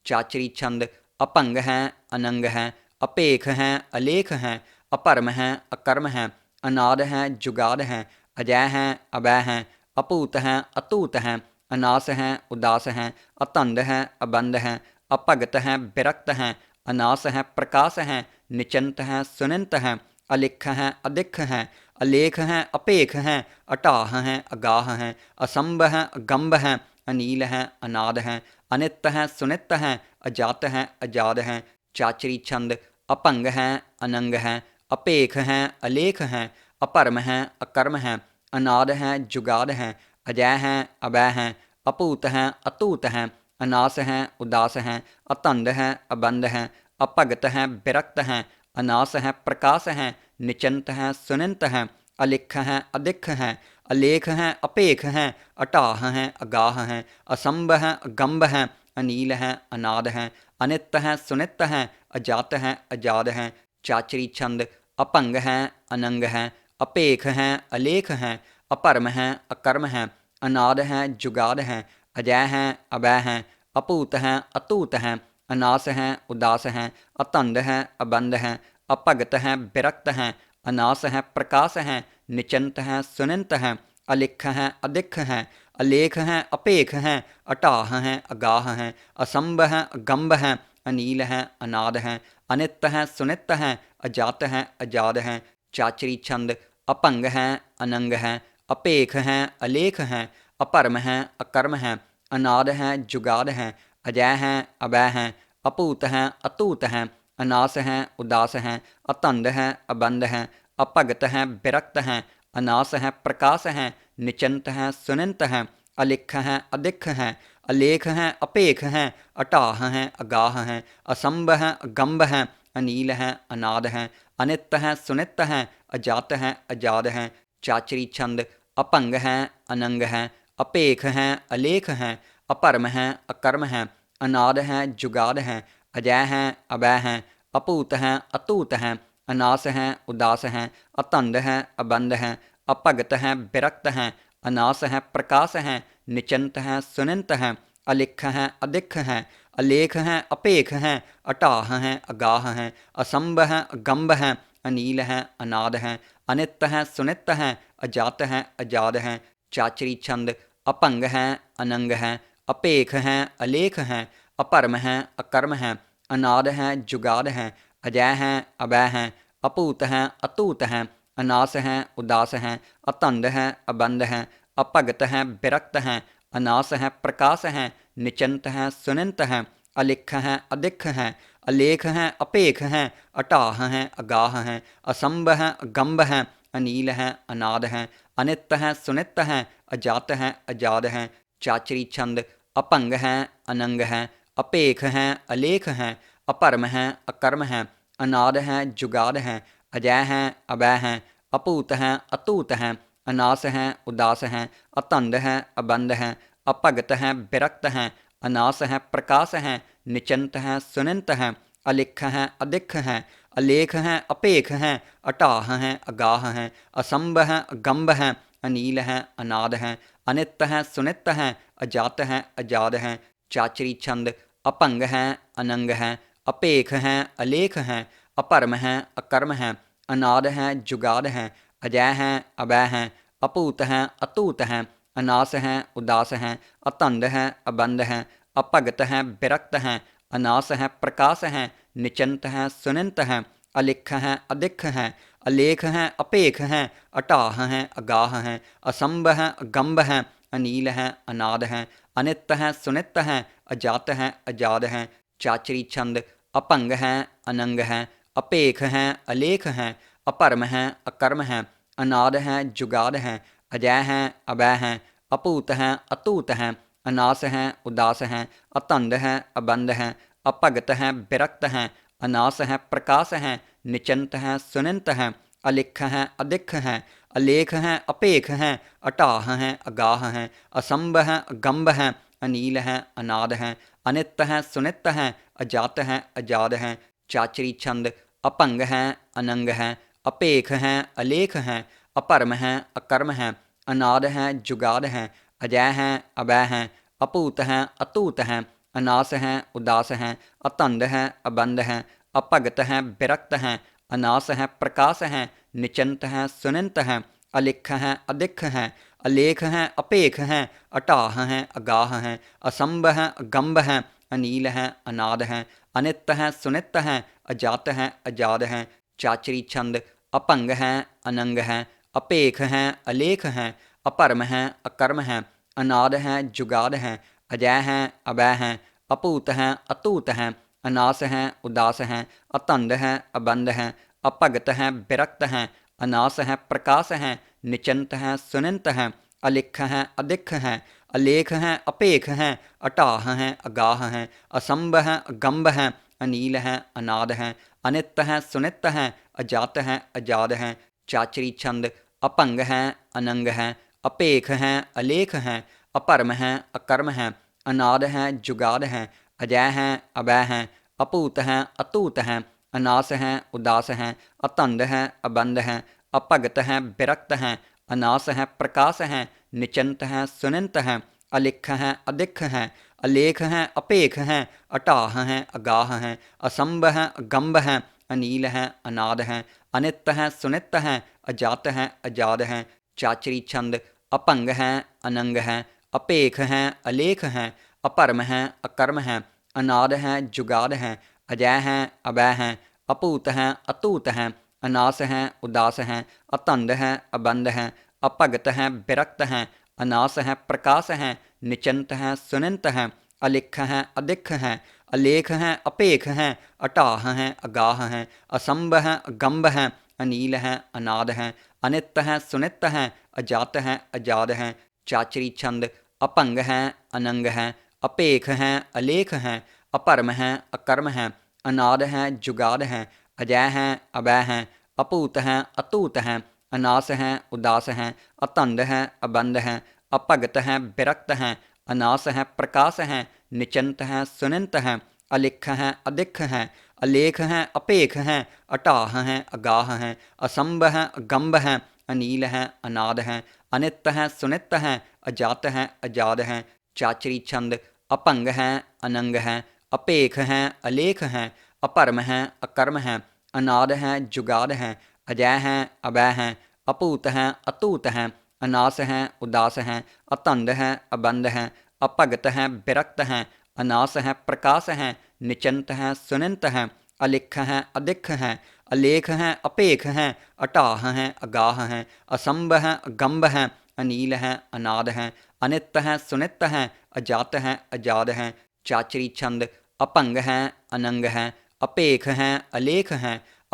चाचरी छंद अपंग हैं अनंग हैं, अपेख हैं अलेख हैं, अपरम हैं अकर्म हैं, अनाद हैं जुगाद हैं, अजय हैं अभय हैं, अपूत हैं अतूत हैं, अनास हैं उदास हैं, अतंद हैं अबंध हैं, अपगत हैं विरक्त हैं, अनास हैं प्रकाश हैं, निचंत हैं सुनिंत हैं, अलिख हैं अधिख हैं, अलेख हैं अपेख हैं, अटाह हैं अगाह हैं, असंभ हैं अगंभ हैं, अनील हैं अनाद हैं, अनित हैं सुनित हैं, अजात हैं अजाद हैं। चाचरी छंद अपंग हैं अनंग हैं, अपेख हैं अलेख हैं, अपरम हैं अकर्म हैं, अनाद हैं जुगाद हैं, अजय हैं अभय हैं, अपूत हैं अतूत हैं, अनास हैं उदास हैं, अतंद हैं अबंध हैं, अपगत हैं विरक्त हैं, अनास हैं प्रकाश हैं, निचंत हैं सुनिंत हैं, अलिख हैं अधिख हैं, अलेख हैं अपेख हैं, अटाह हैं अगाह हैं, असंभ हैं अगंभ हैं, अनील हैं अनाद हैं, अनित हैं सुनित हैं, अजात हैं अजाद हैं। चाचरी छंद अपंग हैं अनंग हैं, अपेख हैं अलेख हैं, अपरम हैं अकर्म हैं, अनाद हैं जुगाद हैं, अजय हैं अभय हैं, अपूत हैं अतूत हैं, अनास हैं उदास हैं, अतंद हैं अबंध हैं, अपगत हैं विरक्त हैं, अनास हैं प्रकाश हैं, निचंत हैं सुनिंत हैं, अलिख हैं अधिख हैं, अलेख हैं अपेख हैं, अटाह हैं अगाह हैं, असंभ हैं अगंभ हैं, अनील हैं अनाद हैं, अनित हैं सुनित हैं, अजात हैं अजाद हैं। चाचरी छंद अपंग हैं अनंग हैं, अपेख हैं अलेख हैं, अपरम हैं अकर्म हैं, अनाद हैं जुगाद हैं, अजय हैं अभय हैं, अपूत हैं अतूत हैं, अनास हैं उदास हैं, अतंद हैं अबंध हैं, अपगत हैं विरक्त हैं, अनास हैं प्रकाश हैं, निचंत हैं सुनिंत हैं, अलिख हैं अधिख हैं, अलेख हैं अपेख हैं, अटाह हैं अगाह हैं, असंभ हैं अगंभ हैं, अनील हैं अनाद हैं, अनित हैं सुनित हैं, अजात हैं अजाद हैं। चाचरी छंद अपंग हैं अनंग हैं, अपेख हैं अलेख हैं, अपरम हैं अकर्म हैं, अनाद हैं जुगाद हैं, अजय हैं अभय हैं, अपूत हैं अतूत हैं, अनास हैं उदास हैं, अतंद हैं अबंध हैं, अपगत हैं विरक्त हैं, अनास हैं प्रकाश हैं, निचंत हैं सुनिंत हैं, अलिख हैं अधिख हैं, अलेख हैं अपेख हैं, अटाह हैं अगाह हैं, असंभ हैं अगंभ हैं, अनील हैं अनाद हैं, अनित हैं सुनित हैं, अजात हैं अजाद हैं। चाचरी छंद अपंग हैं अनंग हैं, अपेख हैं अलेख हैं, अपरम हैं अकर्म हैं, अनाद हैं जुगाद हैं, अजय हैं अभय हैं, अपूत हैं अतूत हैं, अनास हैं उदास हैं, अतंद हैं अबंध हैं, अपगत हैं विरक्त हैं, अनास हैं प्रकाश हैं, निचंत हैं सुनिंत हैं, अलिख हैं अधिख हैं, अलेख हैं अपेख हैं, अटाह हैं अगाह हैं, असंभ हैं अगंभ हैं, अनील हैं अनाद हैं, अनित हैं सुनित हैं, अजात हैं अजाद हैं। चाचरी छंद अपंग हैं अनंग हैं, अपेख हैं अलेख हैं, अपरम हैं अकर्म हैं, अनाद हैं जुगाद हैं, अजय हैं अभय हैं, अपूत हैं अतूत हैं, अनास हैं उदास हैं, अतंद हैं अबंध हैं, अपगत हैं विरक्त हैं, अनास हैं प्रकाश हैं, निचंत हैं सुनिंत हैं, अलिख हैं अधिख हैं, अलेख हैं अपेख हैं, अटाह हैं अगाह हैं, असंभ हैं अगंभ हैं, अनील हैं अनाद हैं, अनित हैं सुनित हैं, अजात हैं अजाद हैं। चाचरी छंद अपंग हैं अनंग हैं, अपेख हैं अलेख हैं, अपरम हैं अकर्म हैं, अनाद हैं जुगाद हैं, अजय हैं अभय हैं, अपूत हैं अतूत हैं, अनास हैं उदास हैं, अतंद हैं अबंध हैं, अपगत हैं विरक्त हैं, अनास हैं प्रकाश हैं, निचंत हैं सुनिंत हैं, अलिख हैं अधिख हैं, अलेख हैं अपेख हैं, अटाह हैं अगाह हैं, असंभ हैं अगंभ हैं, अनील हैं अनाद हैं, अनित हैं सुनित हैं, अजात हैं अजाद हैं। चाचरी छंद अपंग हैं अनंग हैं, अपेख हैं अलेख हैं, अपरम हैं अकर्म हैं, अनाद हैं जुगाद हैं, अजय हैं अभय हैं, अपूत हैं अतूत हैं, अनास हैं उदास हैं, अतंद हैं अबंध हैं, अपगत हैं विरक्त हैं, अनास हैं प्रकाश हैं, निचंत हैं सुनिंत हैं, अलिख हैं अधिख हैं, अलेख हैं अपेख हैं, अटाह हैं अगाह हैं, असंभ हैं अगंभ हैं, अनील हैं अनाद हैं, अनित हैं सुनित हैं, अजात हैं अजाद हैं। चाचरी छंद अपंग हैं अनंग हैं, अपेख हैं अलेख हैं, अपरम हैं अकर्म हैं, अनाद हैं जुगाद हैं, अजय हैं अभय हैं, अपूत हैं अतूत हैं, अनास है उदास है, अतंद है अबंध है, अपगत है विरक्त है, अनास है प्रकाश है, निचंत है सुनिंत है, अलिख है अधिख है, अलेख है अपेख है, अटाह है अगाह है, असंभ है अगंभ है, अनील है अनाद है, अनित है सुनित है, अजात है अजाद है। चाचरी छंद। अपंग है अनंग है, अपेख है अलेख है, अपरम है अकर्म है, अनाद है जुगाद है, अजय है अभय है, अपूत है अतूत है, अनास है उदास है, अतंद है अबंध है, अपगत है विरक्त है, अनास है प्रकाश है, निचंत है सुनिंत है, अलिख है अधिख है, अलेख है अपेख है, अटाह है अगाह है, असंभ है अगंभ है, अनील है अनाद है, अनित है सुनित है, अजात है अजाद है। चाचरी छंद। अपंग है अनंग है, अपेख है अलेख है, अपरम है अकर्म है, अनाद है जुगाद है, अजय है अभय है, अपूत है अतूत है, अनास है उदास है, अतंद है अबंध है, अपगत है विरक्त है, अनास है प्रकाश है, निचंत है सुनिंत है, अलिख है अधिख है, अलेख है अपेख है, अटाह है अगाह है, असंभ है अगंभ है, अनील है अनाद है, अनित है सुनित है, अजात है अजाद है। चाचरी छंद। अपंग है अनंग है, अपेख है अलेख है, अपरम है अकर्म है, अनाद है जुगाद है, अजय है अभय है, अपूत है अतूत है, अनास है उदास है, अतंद है अबंध है, अपगत है विरक्त है, अनास है प्रकाश है, निचंत है सुनिंत है, अलिख है अधिख है, अलेख है अपेख है, अटाह है अगाह है, असंभ है अगंभ है, अनील है अनाद है, अनित है सुनित है, अजात है अजाद है। चाचरी छंद। अपंग है अनंग है, अपेख है अलेख है, अपरम है अकर्म है, अनाद है जुगाद है, अजय है अभय है, अपूत है अतूत है, अनास है उदास है, अतंद है अबंध है, अपगत है विरक्त है, अनास है प्रकाश है, निचंत है सुनिंत है, अलिख है अधिख है, अलेख है अपेख है, अटाह है अगाह है, असंभ है अगंभ है, अनील है अनाद है, अनित है सुनित है, अजात है अजाद है। चाचरी छंद। अपंग है अनंग है, अपेख है अलेख है, अपरम है अकर्म है, अनाद है जुगाद है, अजय है अभय है, अपूत है अतूत है, अनास है उदास है, अतंद है अबंध है, अपगत है विरक्त है, अनास है प्रकाश है, निचंत है सुनिंत है, अलिख है अधिख है, अलेख है अपेख है, अटाह है अगाह है, असंभ है अगंभ है, अनील है अनाद है, अनित है सुनित है, अजात है अजाद है। चाचरी छंद। अपंग है अनंग है, अपेख है अलेख है,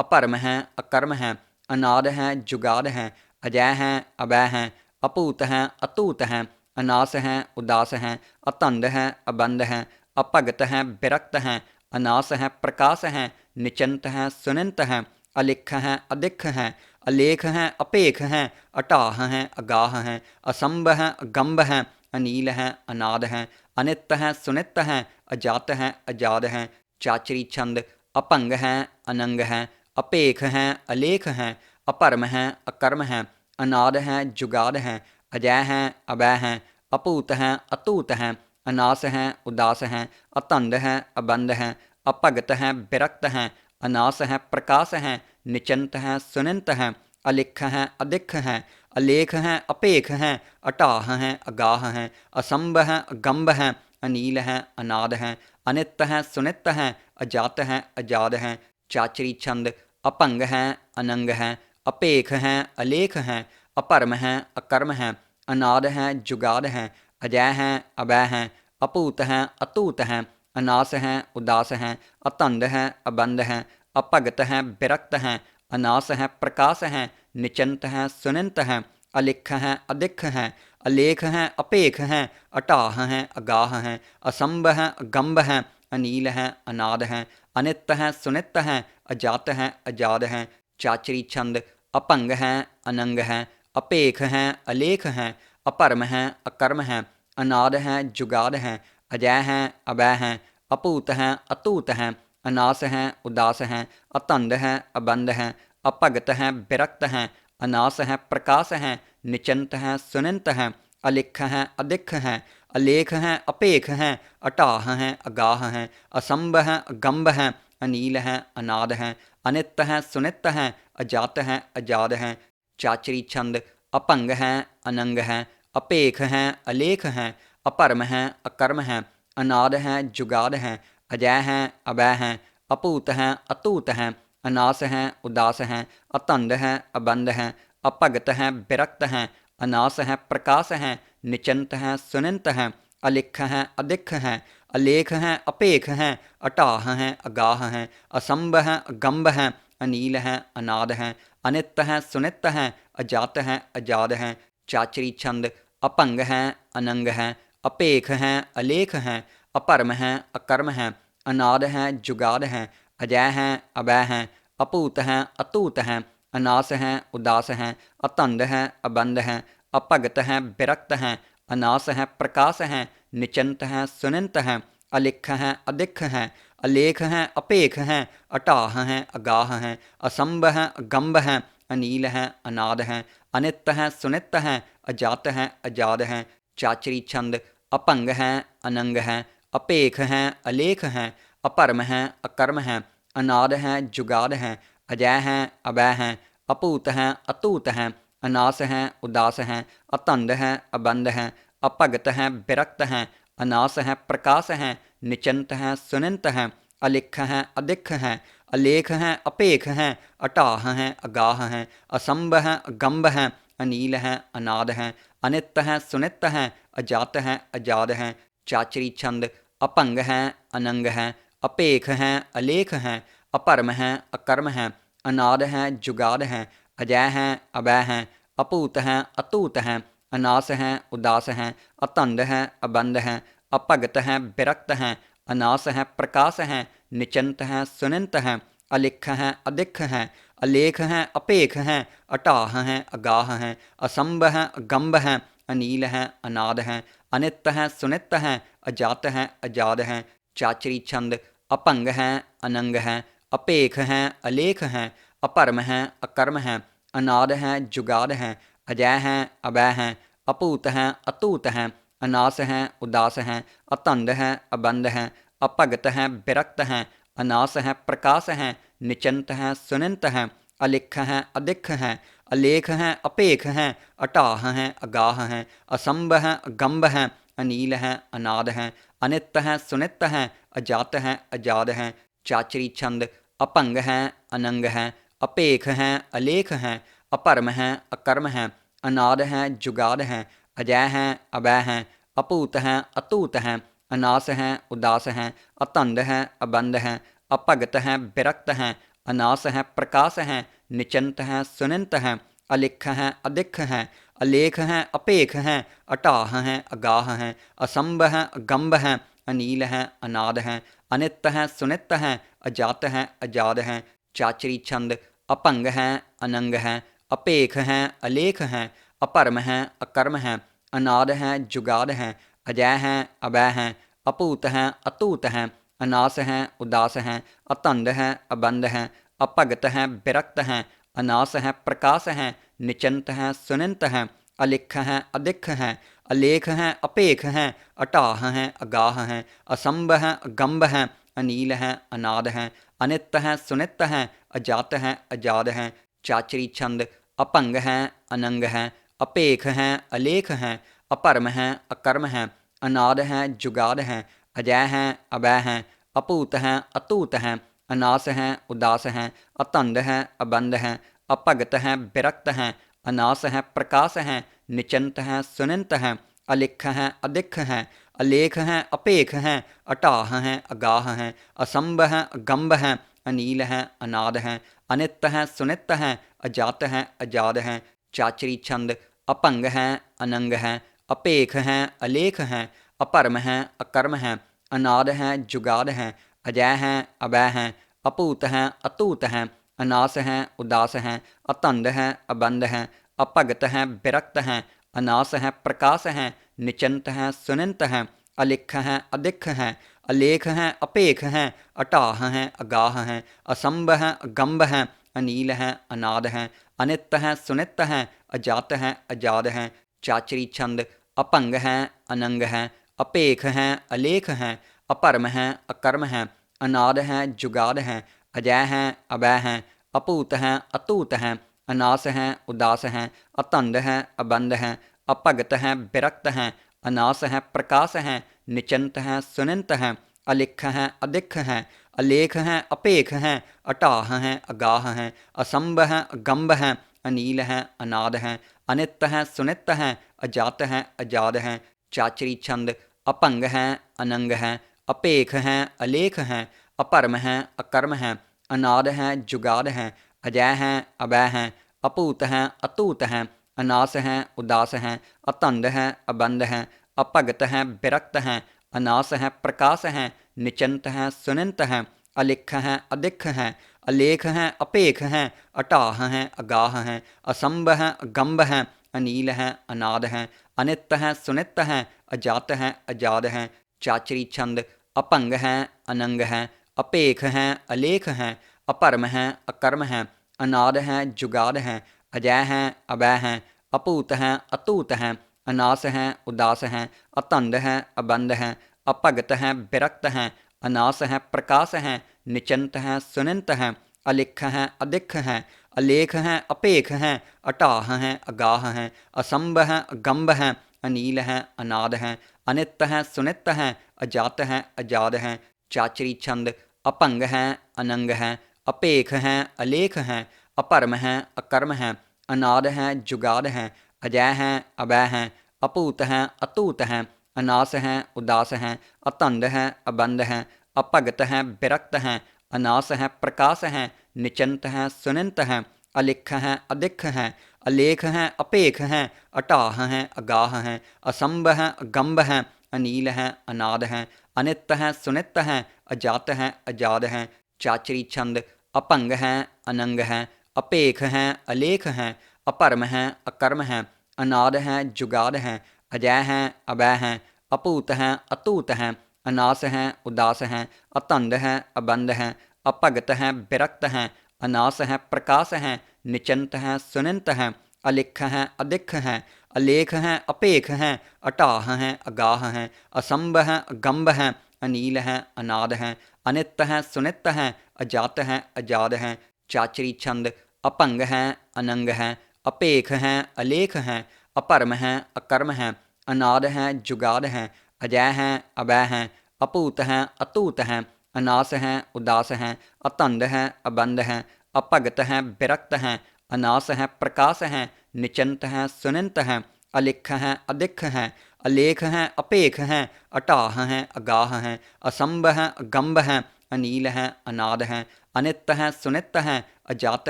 अपरम है अकर्म है, अनाद है जुगाद है, अजय है अभय है, अपूत है अतूत है, अनास है उदास है, अतंद है अबंध है, अपगत है विरक्त है, अनास है प्रकाश है, निचंत है सुनिंत है, अलिख है अधिख है, अलेख है अपेख है, अटाह है अगाह है, असंभ है अगंभ है, अनील है अनाद है, अनित है सुनित है, अजात है अजाद है। चाचरी छंद। अपंग है अनंग है, अपेख है अलेख है, अपरम है अकर्म है, अनाद है जुगाद है, अजय है अभय है, अपूत है अतूत है, अनास है उदास है, अतंद है अबंध है, अपगत है विरक्त है, अनास है प्रकाश है, निचंत है सुनिंत है, अलिख है अधिख है, अलेख है अपेख है, अटाह है अगाह है, असंभ है अगंभ है, अनील है अनाद है, अनित है सुनित है, अजात है अजाद है। चाचरी छंद। अपंग है अनंग है, अपेख है अलेख है, अपरम है अकर्म है, अनाद है जुगाद है, अजय है अभय है, अपूत है अतूत है, अनास है उदास है, अतंद है अबंध है, अपगत है विरक्त है, अनास है प्रकाश है, निचंत है सुनिंत है, अलिख है अधिख है, अलेख है अपेख है, अटाह है अगाह है, असंभ है अगंभ है, अनील है अनाद है, अनित है सुनित है, अजात है अजाद है। चाचरी छंद। अपंग है अनंग है, अपेख है अलेख है, अपरम है अकर्म है, अनाद है जुगाद है, अजय है अभय है, अपूत है अतूत है, अनास है उदास है, अतंद है अबंध है, अपगत है विरक्त है, अनास है प्रकाश है, निचंत है सुनिंत है, अलिख है अधिख है, अलेख है अपेख है, अटाह है अगाह है, असंभ है अगम्भ है, अनील है अनाद है, अनित है सुनित है, अजात है अजाद है। चाचरी छंद। अपंग है अनंग है, अपेख है अलेख है, अपरम है अकर्म है, अनाद है जुगाद है, अजय है अभय है, अपूत है अतूत है, अनास है उदास है, अतंद है अबंध है, अपगत है विरक्त है, अनास है प्रकाश है, निचंत है सुनिंत है, अलिख है अधिख है, अलेख है अपेख है, अटाह है अगाह है, असंभ है अगम्भ है, अनील है अनाद है, अनित है सुनित है, अजात है अजाद है। चाचरी छंद। अपंग है अनंग है, अपेख है अलेख है, अपरम है अकर्म है, अनाद है जुगाद है, अजय है अभय है, अपूत है अतूत है, अनास है उदास है, अतंद है अबंध है, अपगत है विरक्त है, अनास है प्रकाश है, निचंत है सुनिंत है, अलिख है अधिख है, अलेख है अपेख है, अटाह है अगाह है, असंभ है अगम्भ है, अनील है अनाद है, अनित है सुनित है, अजात है अजाद है। चाचरी छंद। अपंग है अनंग है, अपेख है अलेख है, अपरम है अकर्म है, अनाद है जुगाद है, अजय है अभय है, अपूत है अतूत है, अनास है उदास है, अतंद है अबंध है, अपगत है विरक्त है, अनास है प्रकाश है, निचंत है सुनिंत है, अलिख है अधिख है, अलेख है अपेख है, अटाह है अगाह है, असंभ है अगम्भ है, अनील है अनाद है, अनित है सुनित है, अजात है अजाद है। चाचरी छंद। अपंग है अनंग है, अपेख है अलेख है, अपरम है अकर्म है, अनाद है जुगाद है, अजय है अभय है, अपूत है अतूत है, अनास है उदास है, अतंद है अबंध है, अपगत है विरक्त है, अनास है प्रकाश है, निचंत है सुनिंत है, अलिख है अधिख है, अलेख है अपेख है, अटाह है अगाह है, असंभ है अगम्भ है, अनील है अनाद है, अनित है सुनित है, अजात है अजाद है। चाचरी छंद। अपंग है अनंग है, अपेख है अलेख है, अपरम है अकर्म है, अनाद है जुगाद है, अजय है अभय है, अपूत है अतूत है, अनास है उदास है, अतंद है अबंध है, अपगत है विरक्त है, अनास है प्रकाश है, निचंत है सुनिंत है, अलिख है अधिख है, अलेख है अपेख है, अटाह है अगाह है, असंभ है अगम्भ है, अनील है अनाद है, अनित है सुनित है, अजात है अजाद है। चाचरी छंद। अपंग है अनंग है, अपेख है अलेख है, अपरम है अकर्म है, अनाद है जुगाद है, अजय है अभय है, अपूत है अतूत है, अनास है उदास है, अतंद है अबंध है, अपगत है विरक्त है, अनास है प्रकाश है, निचंत है सुनिंत है, अलिख है अधिख है, अलेख है अपेख है, अटाह है अगाह है, असंभ है अगम्भ है, अनील है अनाद है, अनित है सुनित है, अजात है अजाद है। चाचरी छंद। अपंग है अनंग है, अपेख है अलेख है, अपरम है अकर्म है, अनाद है जुगाद है, अजय है अभय है, अपूत है अतूत है, अनास है उदास है, अतंद है अबंध है, अपगत है विरक्त है, अनास है प्रकाश है, निचंत है सुनिंत है, अलिख है अधिख है, अलेख है अपेख है, अटाह है अगाह है, असंभ है अगम्भ है, अनील है अनाद है, अनित है सुनित है, अजात है अजाद है। चाचरी छंद। अपंग है अनंग है, अपेख है अलेख है, अपरम है अकर्म है, अनाद है जुगाद है, अजय है अभय है, अपूत है अतूत है, अनास है उदास है, अतंद है अबंध है, अपगत है विरक्त है, अनास है प्रकाश है, निचंत है सुनिंत है, अलिख है अधिख है, अलेख है अपेख है, अटाह है अगाह है, असंभ है अगम्भ है, अनील है अनाद है, अनित है सुनित है, अजात है अजाद है। चाचरी छंद। अपंग है अनंग है, अपेख है अलेख है, अपरम है अकर्म है, अनाद है जुगाद है, अजय है अभय है, अपूत है अतूत है, अनास है उदास है, अतंद है अबंध है, अपगत है विरक्त है, अनास है प्रकाश है, निचंत है सुनिंत है, अलिख है अधिख है, अलेख है अपेख है, अटाह है अगाह है, असंभ है अगम्भ है, अनील है अनाद है, अनित है सुनित है, अजात है अजाद है। चाचरी छंद। अपंग है अनंग है, अपेख है अलेख है, अपरम है अकर्म है, अनाद है जुगाद है, अजय है अभय है, अपूत है अतूत है, अनास है उदास है, अतंद है अबंध है, अपगत है विरक्त है, अनास है प्रकाश है, निचंत है सुनिंत है, अलिख है अधिख है, अलेख है अपेख है, अटाह है अगाह है, असंभ है अगंभ है, अनील है अनाद है, अनित है सुनित है, अजात है अजाद है। चाचरी छंद अपंग है अनंग है, अपेख है अलेख है, अपरम है अकर्म है, अनाद है जुगाद है, अजय है अभय है, अपूत है अतूत है, अनास है उदास है, अतंद है अबंध है, अपगत है विरक्त है, अनास है प्रकाश है, निचंत है सुनिंत है, अलिख है अधिख है, अलेख है अपेख है, अटाह है अगाह है, असंभ है अगंभ है, अनील है अनाद है, अनित है सुनित है, अजात है अजाद है। चाचरी छंद अपंग है अनंग है, अपेख है अलेख है, अपरम है अकर्म है, अनाद है जुगाद है, अजय है अभय है, अपूत है अतूत है, अनास है उदास है, अतंद है अबंध है, अपगत है विरक्त है, अनास है प्रकाश है, निचंत है सुनिंत है, अलिख है अधिख है, अलेख है अपेख है, अटाह है अगाह है, असंभ है अगंभ है, अनील है अनाद है, अनित है सुनित है, अजात है अजाद है। चाचरी छंद अपंग है अनंग है, अपेख है अलेख है, अपरम है अकर्म है, अनाद है जुगाद है, अजय है अभय है, अपूत है अतूत है, अनास है उदास है, अतंद है अबंध है, अपगत है विरक्त है, अनास है प्रकाश है, निचंत है सुनिंत है, अलिख है अधिख है, अलेख है अपेख है, अटाह है अगाह है, असंभ है अगंभ है, अनील है अनाद है, अनित है सुनित है, अजात है अजाद है। चाचरी छंद अपंग है अनंग है, अपेख है अलेख है, अपरम है अकर्म है, अनाद है जुगाद है, अजय है अभय है, अपूत है अतूत है, अनास है उदास है, अतंद है अबंध है, अपगत है विरक्त है, अनास है प्रकाश है, निचंत है सुनिंत है, अलिख है अधिख है, अलेख है अपेख है, अटाह है अगाह है, असंभ है अगंभ है, अनील है अनाद है, अनित है सुनित है, अजात है अजाद है। चाचरी छंद अपंग है अनंग है, अपेख है अलेख है, अपरम है अकर्म है, अनाद है जुगाद है, अजय है अभय है, अपूत है अतूत है, अनास है उदास है, अतंद है अबंध है, अपगत है विरक्त है, अनास है प्रकाश है, निचंत है सुनिंत है, अलिख है अधिख है, अलेख है अपेख है, अटाह है अगाह है, असंभ है अगंभ है, अनील है अनाद है, अनित है सुनित है, अजात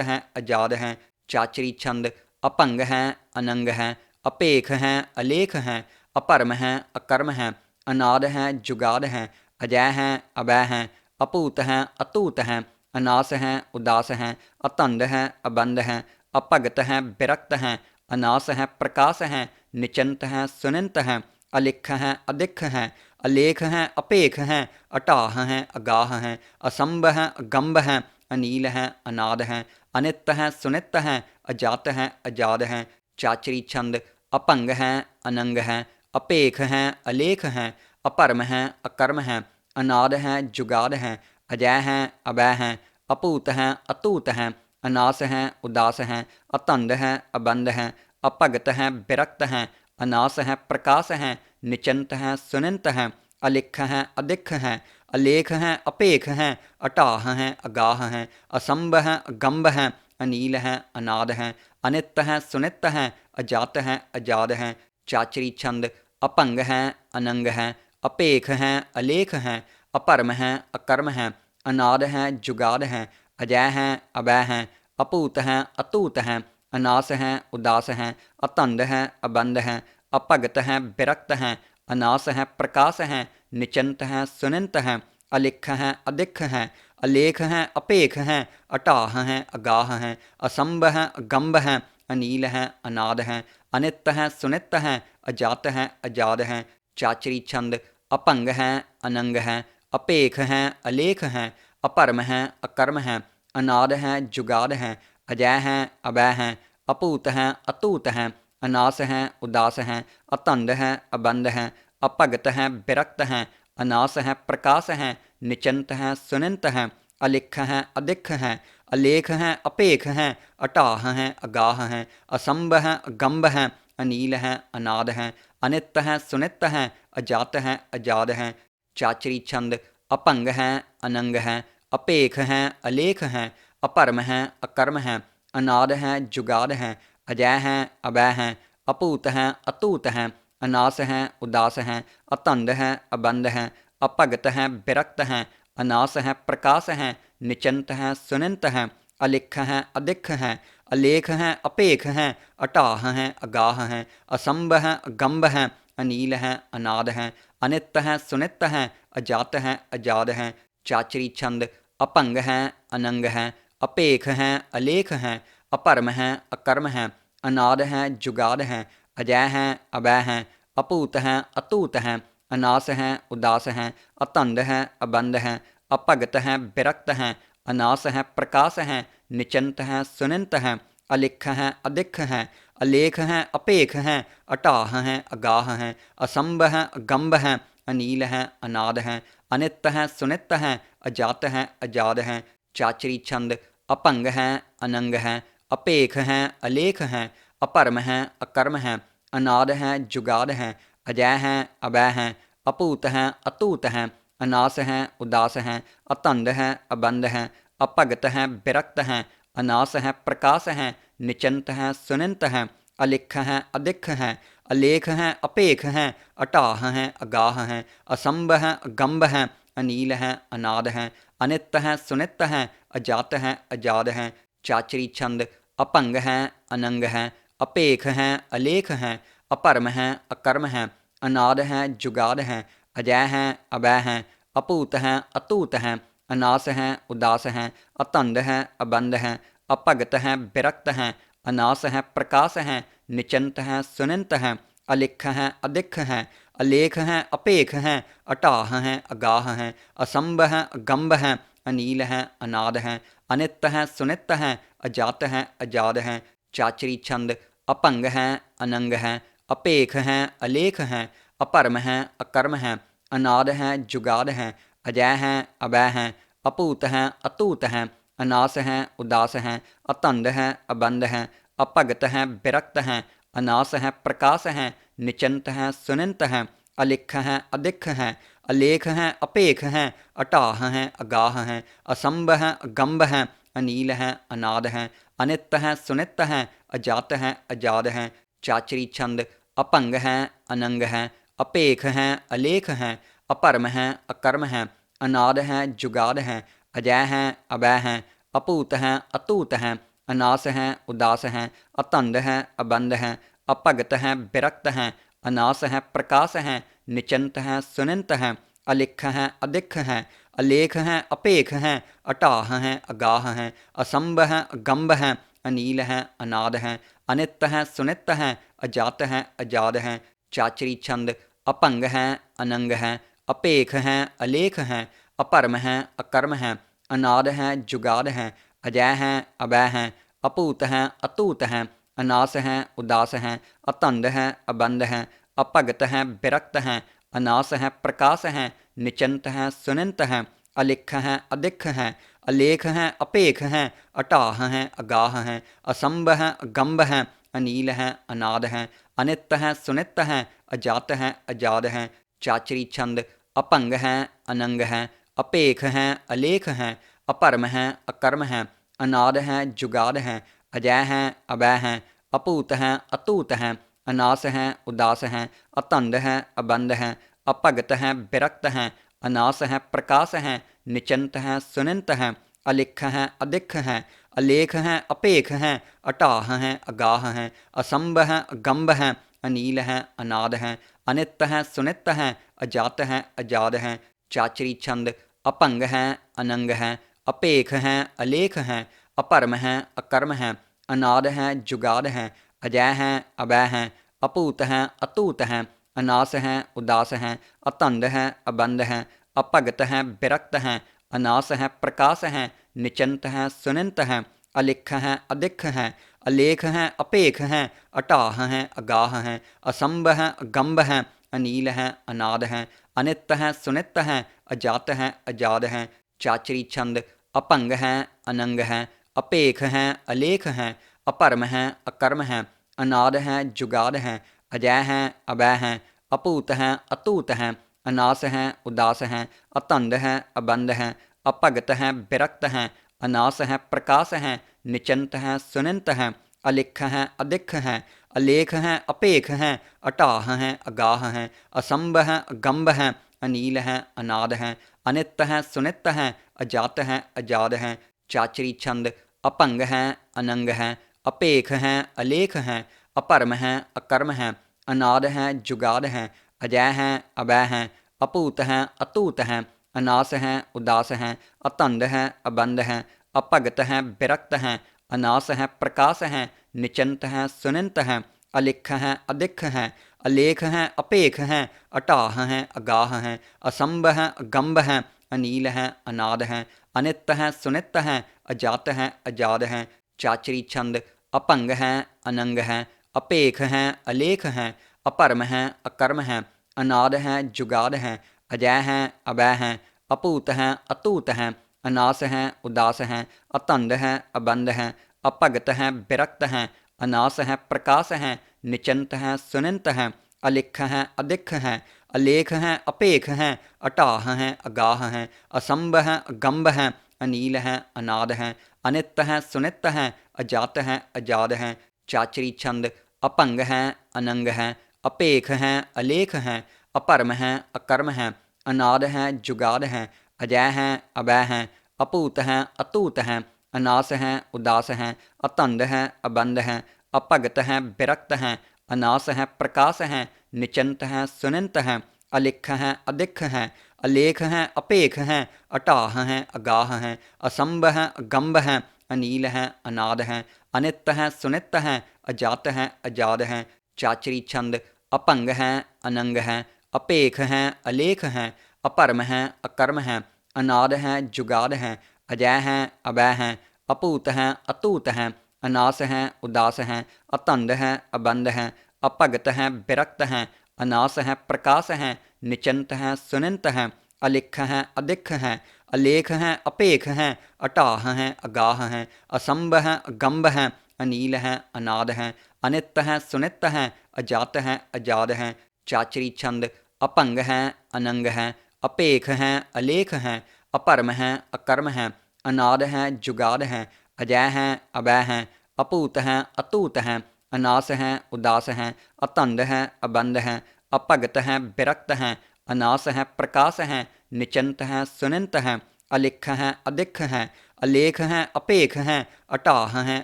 है अजाद है। चाचरी छंद अपंग है अनंग है, अपेख है अलेख है, अपरम है अकर्म है, अनाद है जुगाद है, अजय है अभय है, अपूत है अतूत है, अनास है उदास है, अतंद है अबंध है, अपगत है विरक्त है, अनास है प्रकाश है, निचंत है सुनिंत है, अलिख है अधिख है, अलेख है अपेख है, अटाह है अगाह है, असंभ है अगंभ है, अनील है अनाद है, अनित है सुनित है, अजात है अजाद है। चाचरी छंद अपंग है अनंग है, अपेख है अलेख है, अपरम है अकर्म है, अनाद है जुगाद है, अजय है अभय है, अपूत है अतूत है, अनास है उदास है, अतंद है अबंध है, अपगत है विरक्त है, अनास है प्रकाश है, निचंत है सुनिंत है, अलिख है अधिख है, अलेख है अपेख है, अटाह है अगाह है, असंभ है अगंभ है, अनील है अनाद है, अनित है सुनित है, अजात है अजाद है। चाचरी छंद अपंग है अनंग है, अपेख है अलेख है, अपरम है अकर्म है, अनाद है जुगाद है, अजय है अभय है, अपूत है अतूत है, अनास है उदास है, अतंद है अबंध है, अपगत है विरक्त है, अनास है प्रकाश है, निचंत है सुनिंत है, अलिख है अधिख है, अलेख है अपेख है, अटाह है अगाह है, असंभ है अगंभ है, अनील है अनाद है, अनित है सुनित है, अजात है अजाद है। चाचरी छंद अपंग है अनंग है, अपेख है अलेख है, अपरम है अकर्म है, अनाद है जुगाद है, अजय है अभय है, अपूत है अतूत है, अनास है उदास है, अतंद है अबंध है, अपगत है विरक्त है, अनास है प्रकाश है, निचंत है सुनिंत है, अलिख है अधिख है, अलेख है अपेख है, अटाह है अगाह है, असंभ है अगंभ है, अनील है अनाद है, अनित है सुनित है, अजात है अजाद है। चाचरी छंद अपंग है अनंग है, अपेख है अलेख है, अपरम है अकर्म है, अनाद है जुगाद है, अजय है अभय है, अपूत है अतूत है, अनास है उदास है, अतंद है अबंध है, अपगत है विरक्त है, अनास है प्रकाश है, निचंत है सुनिंत है, अलिख है अधिख है, अलेख है अपेख है, अटाह है अगाह है, असंभ है अगंभ है, अनील है अनाद है, अनित है सुनित है, अजात है अजाद है। चाचरी छंद अपंग है अनंग है, अपेख है अलेख है, अपरम है अकर्म है, अनाद है जुगाद है, अजय है अभय है, अपूत है अतूत है, अनास है उदास है, अतंद है अबंध है, अपगत है विरक्त है, अनास है प्रकाश है, निचंत है सुनिंत है, अलिख है अधिख है, अलेख है अपेख है, अटाह है अगाह है, असंभ है अगंभ है, अनील है अनाद है, अनित है सुनित है, अजात है अजाद है। चाचरी छंद अपंग है अनंग है, अपेख है अलेख है, अपरम है अकर्म है, अनाद है जुगाद है, अजय है अभय है, अपूत है अतूत है, अनास है उदास है, अतंद है अबंध है, अपगत है विरक्त है, अनास है प्रकाश है, निचंत है सुनिंत है, अलिख है अधिख है, अलेख है अपेख है, अटाह है अगाह है, असंभ है अगंभ है, अनील है अनाद है, अनित है सुनित है, अजात है अजाद है। चाचरी छंद अपंग है अनंग है, अपेख है अलेख है, अपरम है अकर्म है, अनाद है जुगाद है, अजय है अभय है, अपूत है अतूत है, अनास है उदास है, अतंद है अबंध है, अपगत है विरक्त है, अनास है प्रकाश है, निचंत है सुनिंत है, अलिख है अधिख है, अलेख है अपेख है, अटाह है अगाह है, असंभ है अगंभ है, अनील है अनाद है, अनित है सुनित है, अजात है अजाद है। चाचरी छंद अपंग है अनंग है, अपेख है अलेख है, अपरम है अकर्म है, अनाद है जुगाद है, अजय है अभय है, अपूत है अतूत है, अनास है उदास है, अतंद है अबंध है, अपगत है विरक्त है, अनास है प्रकाश है, निचंत है सुनिंत है, अलिख है अधिख है, अलेख है अपेख है, अटाह है अगाह है, असंभ है अगंभ है, अनील है अनाद है, अनित है सुनित है, अजात है अजाद है। चाचरी छंद अपंग है अनंग है, अपेख है अलेख है, अपरम है अकर्म है, अनाद है जुगाद है, अजय है अभय है, अपूत है अतूत है, अनास है उदास है, अतंद है अबंध है, अपगत है विरक्त है, अनास है प्रकाश है, निचंत है सुनिंत है, अलिख है अधिख है, अलेख है अपेख है, अटाह है अगाह है, असंभ है अगंभ है, अनील है अनाद है, अनित है सुनित है, अजात है अजाद है। चाचरी छंद अपंग है अनंग है, अपेख है अलेख है, अपरम है अकर्म है, अनाद है जुगाद है, अजय है अभय है, अपूत है अतूत है, अनास है उदास है, अतंद है अबंध है, अपगत है विरक्त है, अनास है प्रकाश है, निचंत है सुनिंत है, अलिख है अधिख है, अलेख है अपेख है, अटाह है अगाह है, असंभ है अगंभ है, अनील है अनाद है, अनित है सुनित है, अजात है अजाद है। चाचरी छंद अपंग है अनंग है, अपेख है अलेख है, अपरम है अकर्म है, अनाद है जुगाद है, अजय है अभय है, अपूत है अतूत है, अनास है उदास है, अतंद है अबंध है, अपगत है विरक्त है, अनास है प्रकाश है, निचंत है सुनिंत है, अलिख है अधिख है, अलेख है अपेख है, अटाह है अगाह है, असंभ है अगंभ है, अनील है अनाद है, अनित है सुनित है, अजात है अजाद है। चाचरी छंद अपंग है अनंग है, अपेख है अलेख है, अपरम है अकर्म है, अनाद है जुगाद है, अजय है अभय है, अपूत है अतूत है, अनास है उदास है, अतंद है अबंध है, अपगत है विरक्त है, अनास है प्रकाश है, निचंत है सुनिंत है, अलिख है अधिख है, अलेख है अपेख है, अटाह है अगाह है, असंभ है अगंभ है, अनील है अनाद है अनित है सुनित है अजात है अजाद है। चाचरी छंद अपंग है अनंग है अपेख है अलेख है अपरम है अकर्म है अनाद है जुगाद है अजय है अभय है अपूत है अतूत है अनास है उदास है अतंद है अबंध है अपगत है विरक्त है अनास है प्रकाश है निचंत है सुनिंत है अलिख है अधिख है अलेख है अपेख है अटाह है अगाह है असंभ है अगंभ है अनील है अनाद है अनित है सुनित है अजात है अजाद है। चाचरी छंद अपंग है अनंग है अपेख है अलेख है अपरम है अकर्म है अनाद है जुगाद है अजय है अभय है अपूत है अतूत है अनास है उदास है अतंद है अबंध है अपगत है विरक्त है अनास है प्रकाश है निचंत है सुनिंत है अलिख है अधिख है अलेख है अपेख है अटाह है अगाह है असंभ है अगंभ है अनील है अनाद है अनित है सुनित है अजात है अजाद है। चाचरी छंद अपंग है अनंग है अपेख है अलेख है अपरम है अकर्म है अनाद है जुगाद है अजय है अभय है अपूत है अतूत है अनास है उदास है अतंद है अबंध है अपगत है विरक्त है अनास है प्रकाश है निचंत है सुनिंत है अलिख है अधिख है अलेख है अपेख है अटाह है अगाह है असंभ है अगंभ है अनील है अनाद है अनित है सुनित है अजात है अजाद है। चाचरी छंद अपंग है अनंग है अपेख है अलेख है अपरम है अकर्म है अनाद है जुगाद है अजय है अभय है अपूत है अतूत है अनास है उदास है अतंद है अबंध है अपगत है विरक्त है अनास है प्रकाश है निचंत है सुनिंत है अलिख है अधिख है अलेख है अपेख है अटाह है अगाह है असंभ है अगंभ है अनील है अनाद है अनित है सुनित है अजात है अजाद है। चाचरी छंद अपंग है अनंग है अपेख है अलेख है अपरम है अकर्म है अनाद है जुगाद है अजय है अभय है अपूत है अतूत है अनास है उदास है अतंद है अबंध है अपगत है विरक्त है अनास है प्रकाश है निचंत है सुनिंत है अलिख है अधिख है अलेख है अपेख है अटाह है अगाह है असंभ है अगंभ है अनील है अनाद है अनित है सुनित है अजात है अजाद है। चाचरी छंद अपंग है अनंग है अपेख है अलेख है अपरम है अकर्म है अनाद है जुगाद है अजय है अभय है अपूत है अतूत है अनास है उदास है अतंद है अबंध है अपगत है विरक्त है अनास है प्रकाश है निचंत है सुनिंत है अलिख है अधिख है अलेख है अपेख है अटाह है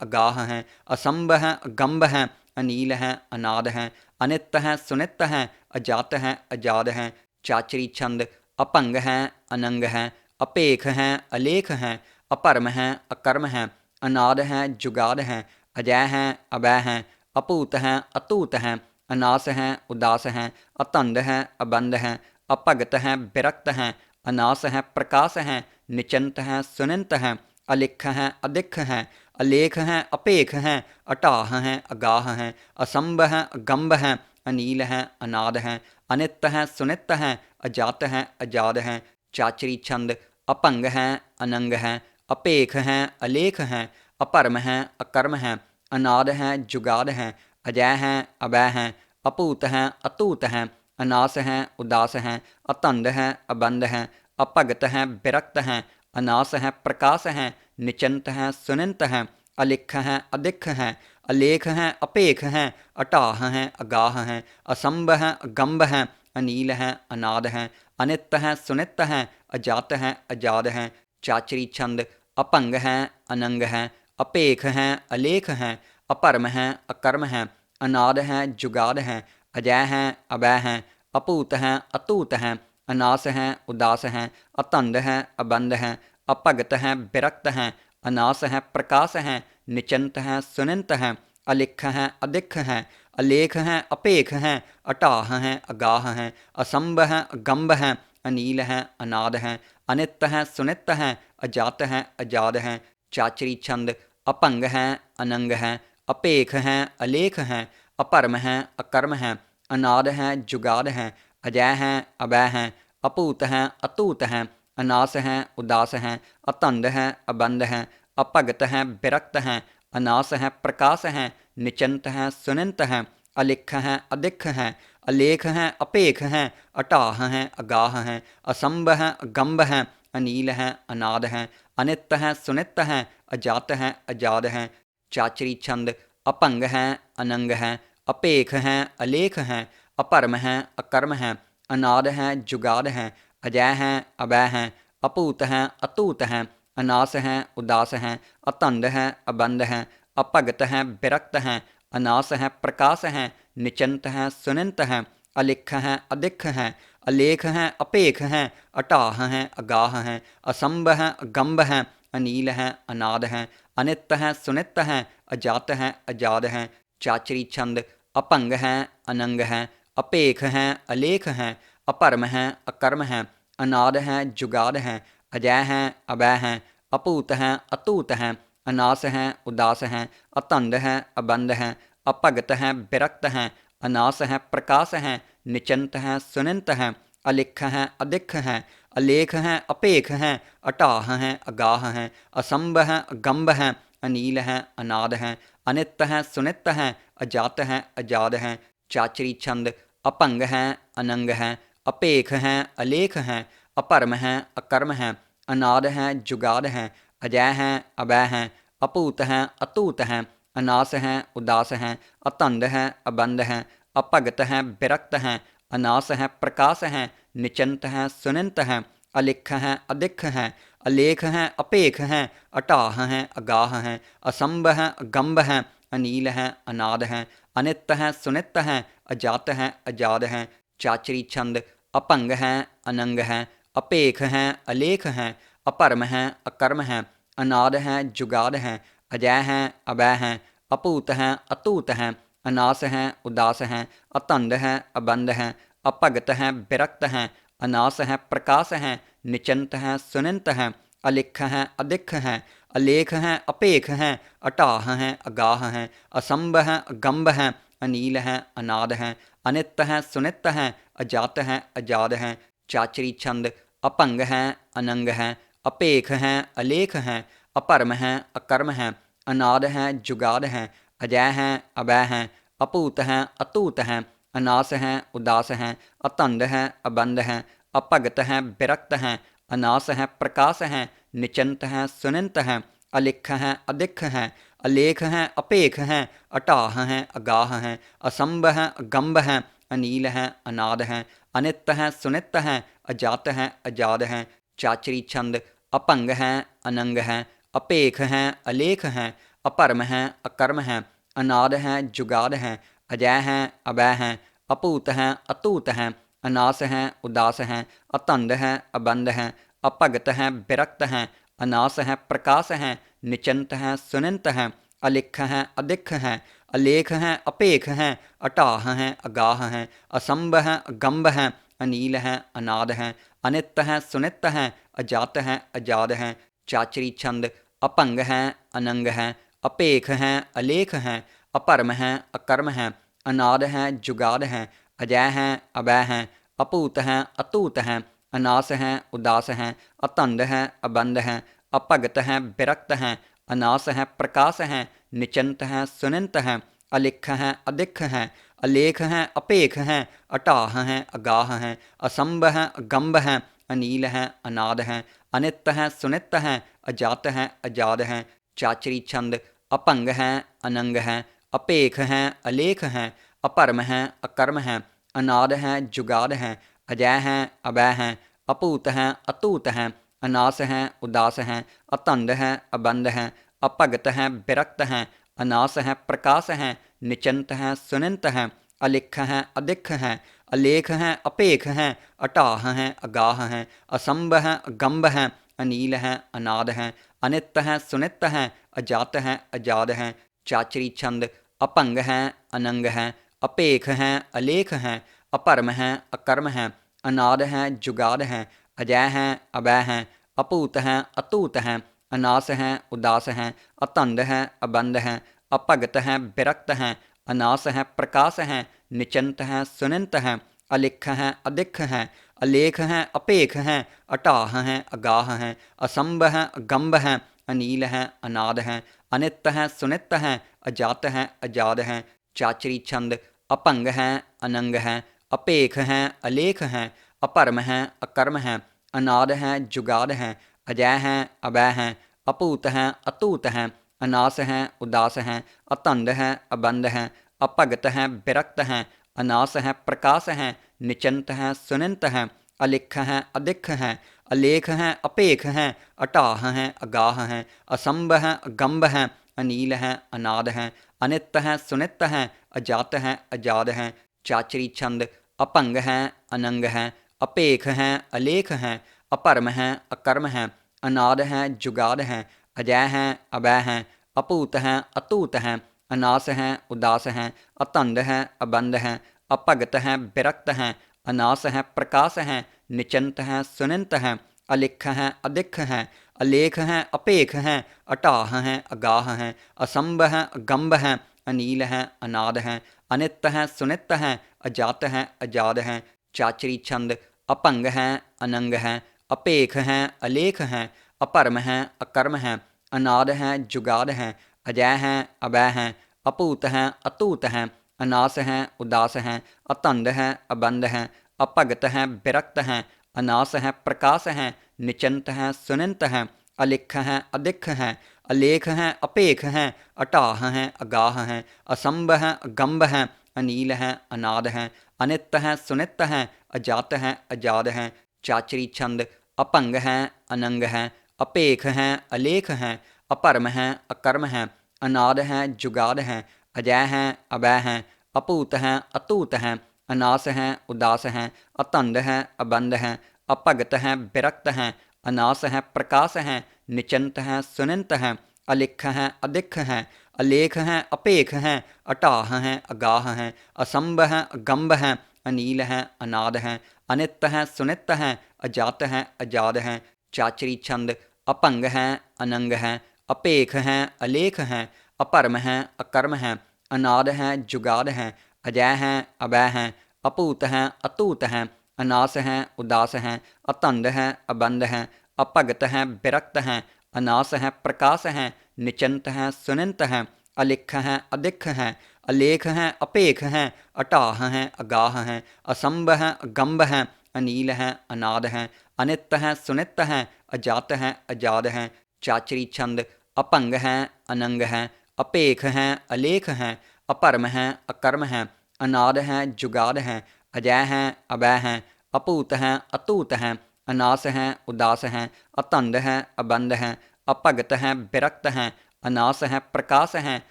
अगाह है असंभ है अगंभ है अनील है अनाद है अनित है सुनित है अजात है अजाद है। चाचरी छंद अपंग है अनंग है अपेख है अलेख है अपरम है अकर्म है अनाद है जुगाद है अजय है अभय है अपूत है अतूत है अनास है उदास है अतंद है अबंध है अपगत है विरक्त है अनास है प्रकाश है निचंत है सुनिंत है अलिख है अधिख है अलेख है अपेख है अटाह है अगाह है असंभ है अगंभ है अनील है अनाद है अनित है सुनित है अजात है अजाद है। चाचरी छंद अपंग है अनंग है अपेख है अलेख है अपरम है अकर्म है अनाद है जुगाद है अजय है अभय है अपूत है अतूत है अनास है उदास है अतंद है अबंध है अपगत है विरक्त है अनास है प्रकाश है निचंत है सुनिंत है अलिख है अधिख है अलेख है अपेख है अटाह है अगाह है असंभ है अगंभ है अनील है अनाद है अनित है सुनित है अजात है अजाद है। चाचरी छंद अपंग है अनंग है अपेख है अलेख है अपरम है अकर्म है अनाद है जुगाद है अजय है अभय है अपूत है अतूत है अनास है उदास है अतंद है अबंध है अपगत है विरक्त है अनास है प्रकाश है निचंत है सुनिंत है अलिख है अधिख है अलेख है अपेख है अटाह है अगाह है असंभ है अगंभ है अनील है अनाद है अनित है सुनित है अजात है अजाद है। चाचरी छंद अपंग है अनंग है अपेख है अलेख है अपरम है अकर्म है अनाद है जुगाद है अजय है अभय है अपूत है अतूत है अनास है उदास है अतंद है अबंध है अपगत है विरक्त है अनास है प्रकाश है निचंत है सुनिंत है अलिख है अधिख है अलेख है अपेख है अटाह है अगाह है असंभ है अगंभ है अनील है अनाद है अनित है सुनित है अजात है अजाद है। चाचरी छंद अपंग है अनंग है अपेख है अलेख है अपरम है अकर्म है अनाद है जुगाद है अजय है अभय है अपूत है अतूत है अनास है उदास है अतंद है अबंध है अपगत है विरक्त है अनास है प्रकाश है निचंत है सुनिंत है अलिख है अधिख है अलेख है अपेख है अटाह है अगाह है असंभ है अगंभ है अनील है अनाद है अनित है सुनित है अजात है अजाद है। चाचरी छंद अपंग है अनंग है अपेख है अलेख है अपरम है अकर्म है अनाद है जुगाद है अजय है अभय है अपूत है अतूत है अनास है उदास है अतंद है अबंध है अपगत है विरक्त है अनास है प्रकाश है निचंत है सुनिंत है अलिख है अधिख है अलेख है अपेख है अटाह है अगाह है असंभ है अगंभ है अनील है अनाद है अनित है सुनित है अजात है अजाद है। चाचरी छंद अपंग है अनंग है अपेख है अलेख है अपरम है अकर्म है अनाद है जुगाद है अजय है अभय है अपूत है अतूत है अनास है उदास है अतंद है अबंध है अपगत है विरक्त है अनास है प्रकाश है निचंत है सुनिंत है अलिख है अधिख है अलेख है अपेख है अटाह है अगाह है असंभ है अगंभ है अनील है अनाद है अनित है सुनित है अजात है अजाद है। चाचरी छंद अपंग है अनंग है अपेख है अलेख है अपरम है अकर्म है अनाद है जुगाद है अजय है अभय है अपूत है अतूत है अनास है उदास है अतंद है अबंध है अपगत है विरक्त है अनास है प्रकाश है निचंत है सुनिंत है अलिख है अधिख है अलेख है अपेख है अटाह है अगाह है असंभ है अगंभ है अनील है अनाद है अनित है सुनित है अजात है अजाद है। चाचरी छंद अपंग है अनंग है अपेख है अलेख है अपरम है अकर्म है अनाद है जुगाद है अजय है अभय है अपूत है अतूत है अनास है उदास है अतंद है अबंध है अपगत है विरक्त है अनास है प्रकाश है निचंत है सुनिंत है अलिख है अधिख है अलेख है अपेख है अटाह है अगाह है असंभ है अगंभ है अनील है अनाद है अनित है सुनित है अजात है अजाद है। चाचरी छंद अपंग है अनंग है अपेख है अलेख है अपरम है अकर्म है अनाद है जुगाद है अजय है अभय है अपूत है अतूत है अनास है उदास है अतंद है अबंध है अपगत है विरक्त है अनास है प्रकाश है निचंत है सुनिंत है अलिख है अधिख है अलेख है अपेख है अटाह है अगाह है असंभ है अगंभ है अनील है अनाद है अनित है सुनित है अजात है अजाद है। चाचरी छंद अपंग है अनंग है अपेख है अलेख है अपरम है अकर्म है अनाद है जुगाद है अजय है अभय है अपूत है अतूत है अनास है उदास है अतंद है अबंध है अपगत है विरक्त है अनास है प्रकाश है निचंत है सुनिंत है अलिख है अधिख है अलेख है अपेख है अटाह है अगाह है असंभ है अगंभ है अनील है अनाद है अनित है सुनित है अजात है अजाद है। चाचरी छंद अपंग है अनंग है अपेख है अलेख है अपरम है अकर्म है अनाद है जुगाद है अजय है अभय है अपूत है अतूत है अनास है उदास है अतंद है अबंध है अपगत है विरक्त है अनास है प्रकाश है निचंत है सुनिंत है अलिख है अधिख है अलेख है अपेख है अटाह है अगाह है असंभ है अगंभ है अनील है अनाद है अनित है सुनित है अजात है अजाद है। चाचरी छंद अपंग है अनंग है अपेख है अलेख है अपरम है अकर्म है अनाद है जुगाद है अजय है अभय है अपूत है अतूत है अनास है उदास है अतंद है अबंध है अपगत है विरक्त है अनास है प्रकाश है निचंत है सुनिंत है, अलिख है अधिख है, अलेख है अपेख है, अटाह है अगाह है, असंभ है अगंभ है, अनील है अनाद है, अनित है सुनित है, अजात है अजाद है। चाचरी छंद अपंग है अनंग है, अपेख है अलेख है, अपरम है अकर्म है, अनाद है जुगाद है, अजय है अभय है, अपूत है अतूत है, अनास है उदास है, अतंद है अबंध है, अपगत है विरक्त है, अनास है प्रकाश है, निचंत है सुनिंत है, अलिख है अधिख है, अलेख है अपेख है, अटाह है अगाह है, असंभ है अगंभ है, अनील है अनाद है, अनित है सुनित है, अजात है अजाद है। चाचरी छंद अपंग है अनंग है, अपेख है अलेख है, अपरम है अकर्म है, अनाद है जुगाद है, अजय है अभय है, अपूत है अतूत है, अनास है उदास है, अतंद है अबंध है, अपगत है विरक्त है, अनास है प्रकाश है, निचंत है सुनिंत है, अलिख है अधिख है, अलेख है अपेख है, अटाह है अगाह है, असंभ है अगंभ है, अनील है अनाद है, अनित है सुनित है, अजात है अजाद है। चाचरी छंद अपंग है अनंग है, अपेख है अलेख है, अपरम है अकर्म है, अनाद है जुगाद है, अजय है अभय है, अपूत है अतूत है, अनास है उदास है, अतंद है अबंध है, अपगत है विरक्त है, अनास है प्रकाश है, निचंत है सुनिंत है, अलिख है अधिख है, अलेख है अपेख है, अटाह है अगाह है, असंभ है अगंभ है, अनील है अनाद है, अनित है सुनित है, अजात है अजाद है। चाचरी छंद अपंग है अनंग है, अपेख है अलेख है, अपरम है अकर्म है, अनाद है जुगाद है, अजय है अभय है, अपूत है अतूत है, अनास है उदास है, अतंद है अबंध है, अपगत है विरक्त है, अनास है प्रकाश है, निचंत है सुनिंत है, अलिख है अधिख है, अलेख है अपेख है, अटाह है अगाह है, असंभ है अगंभ है, अनील है अनाद है, अनित है सुनित है, अजात है अजाद है। चाचरी छंद अपंग है अनंग है, अपेख है अलेख है, अपरम है अकर्म है, अनाद है जुगाद है, अजय है अभय है, अपूत है अतूत है, अनास है उदास है, अतंद है अबंध है, अपगत है विरक्त है, अनास है प्रकाश है, निचंत है सुनिंत है, अलिख है अधिख है, अलेख है अपेख है, अटाह है अगाह है, असंभ है अगंभ है, अनील है अनाद है, अनित है सुनित है, अजात है अजाद है। चाचरी छंद अपंग है अनंग है, अपेख है अलेख है, अपरम है अकर्म है, अनाद है जुगाद है, अजय है अभय है, अपूत है अतूत है, अनास है उदास है, अतंद है अबंध है, अपगत है विरक्त है, अनास है प्रकाश है,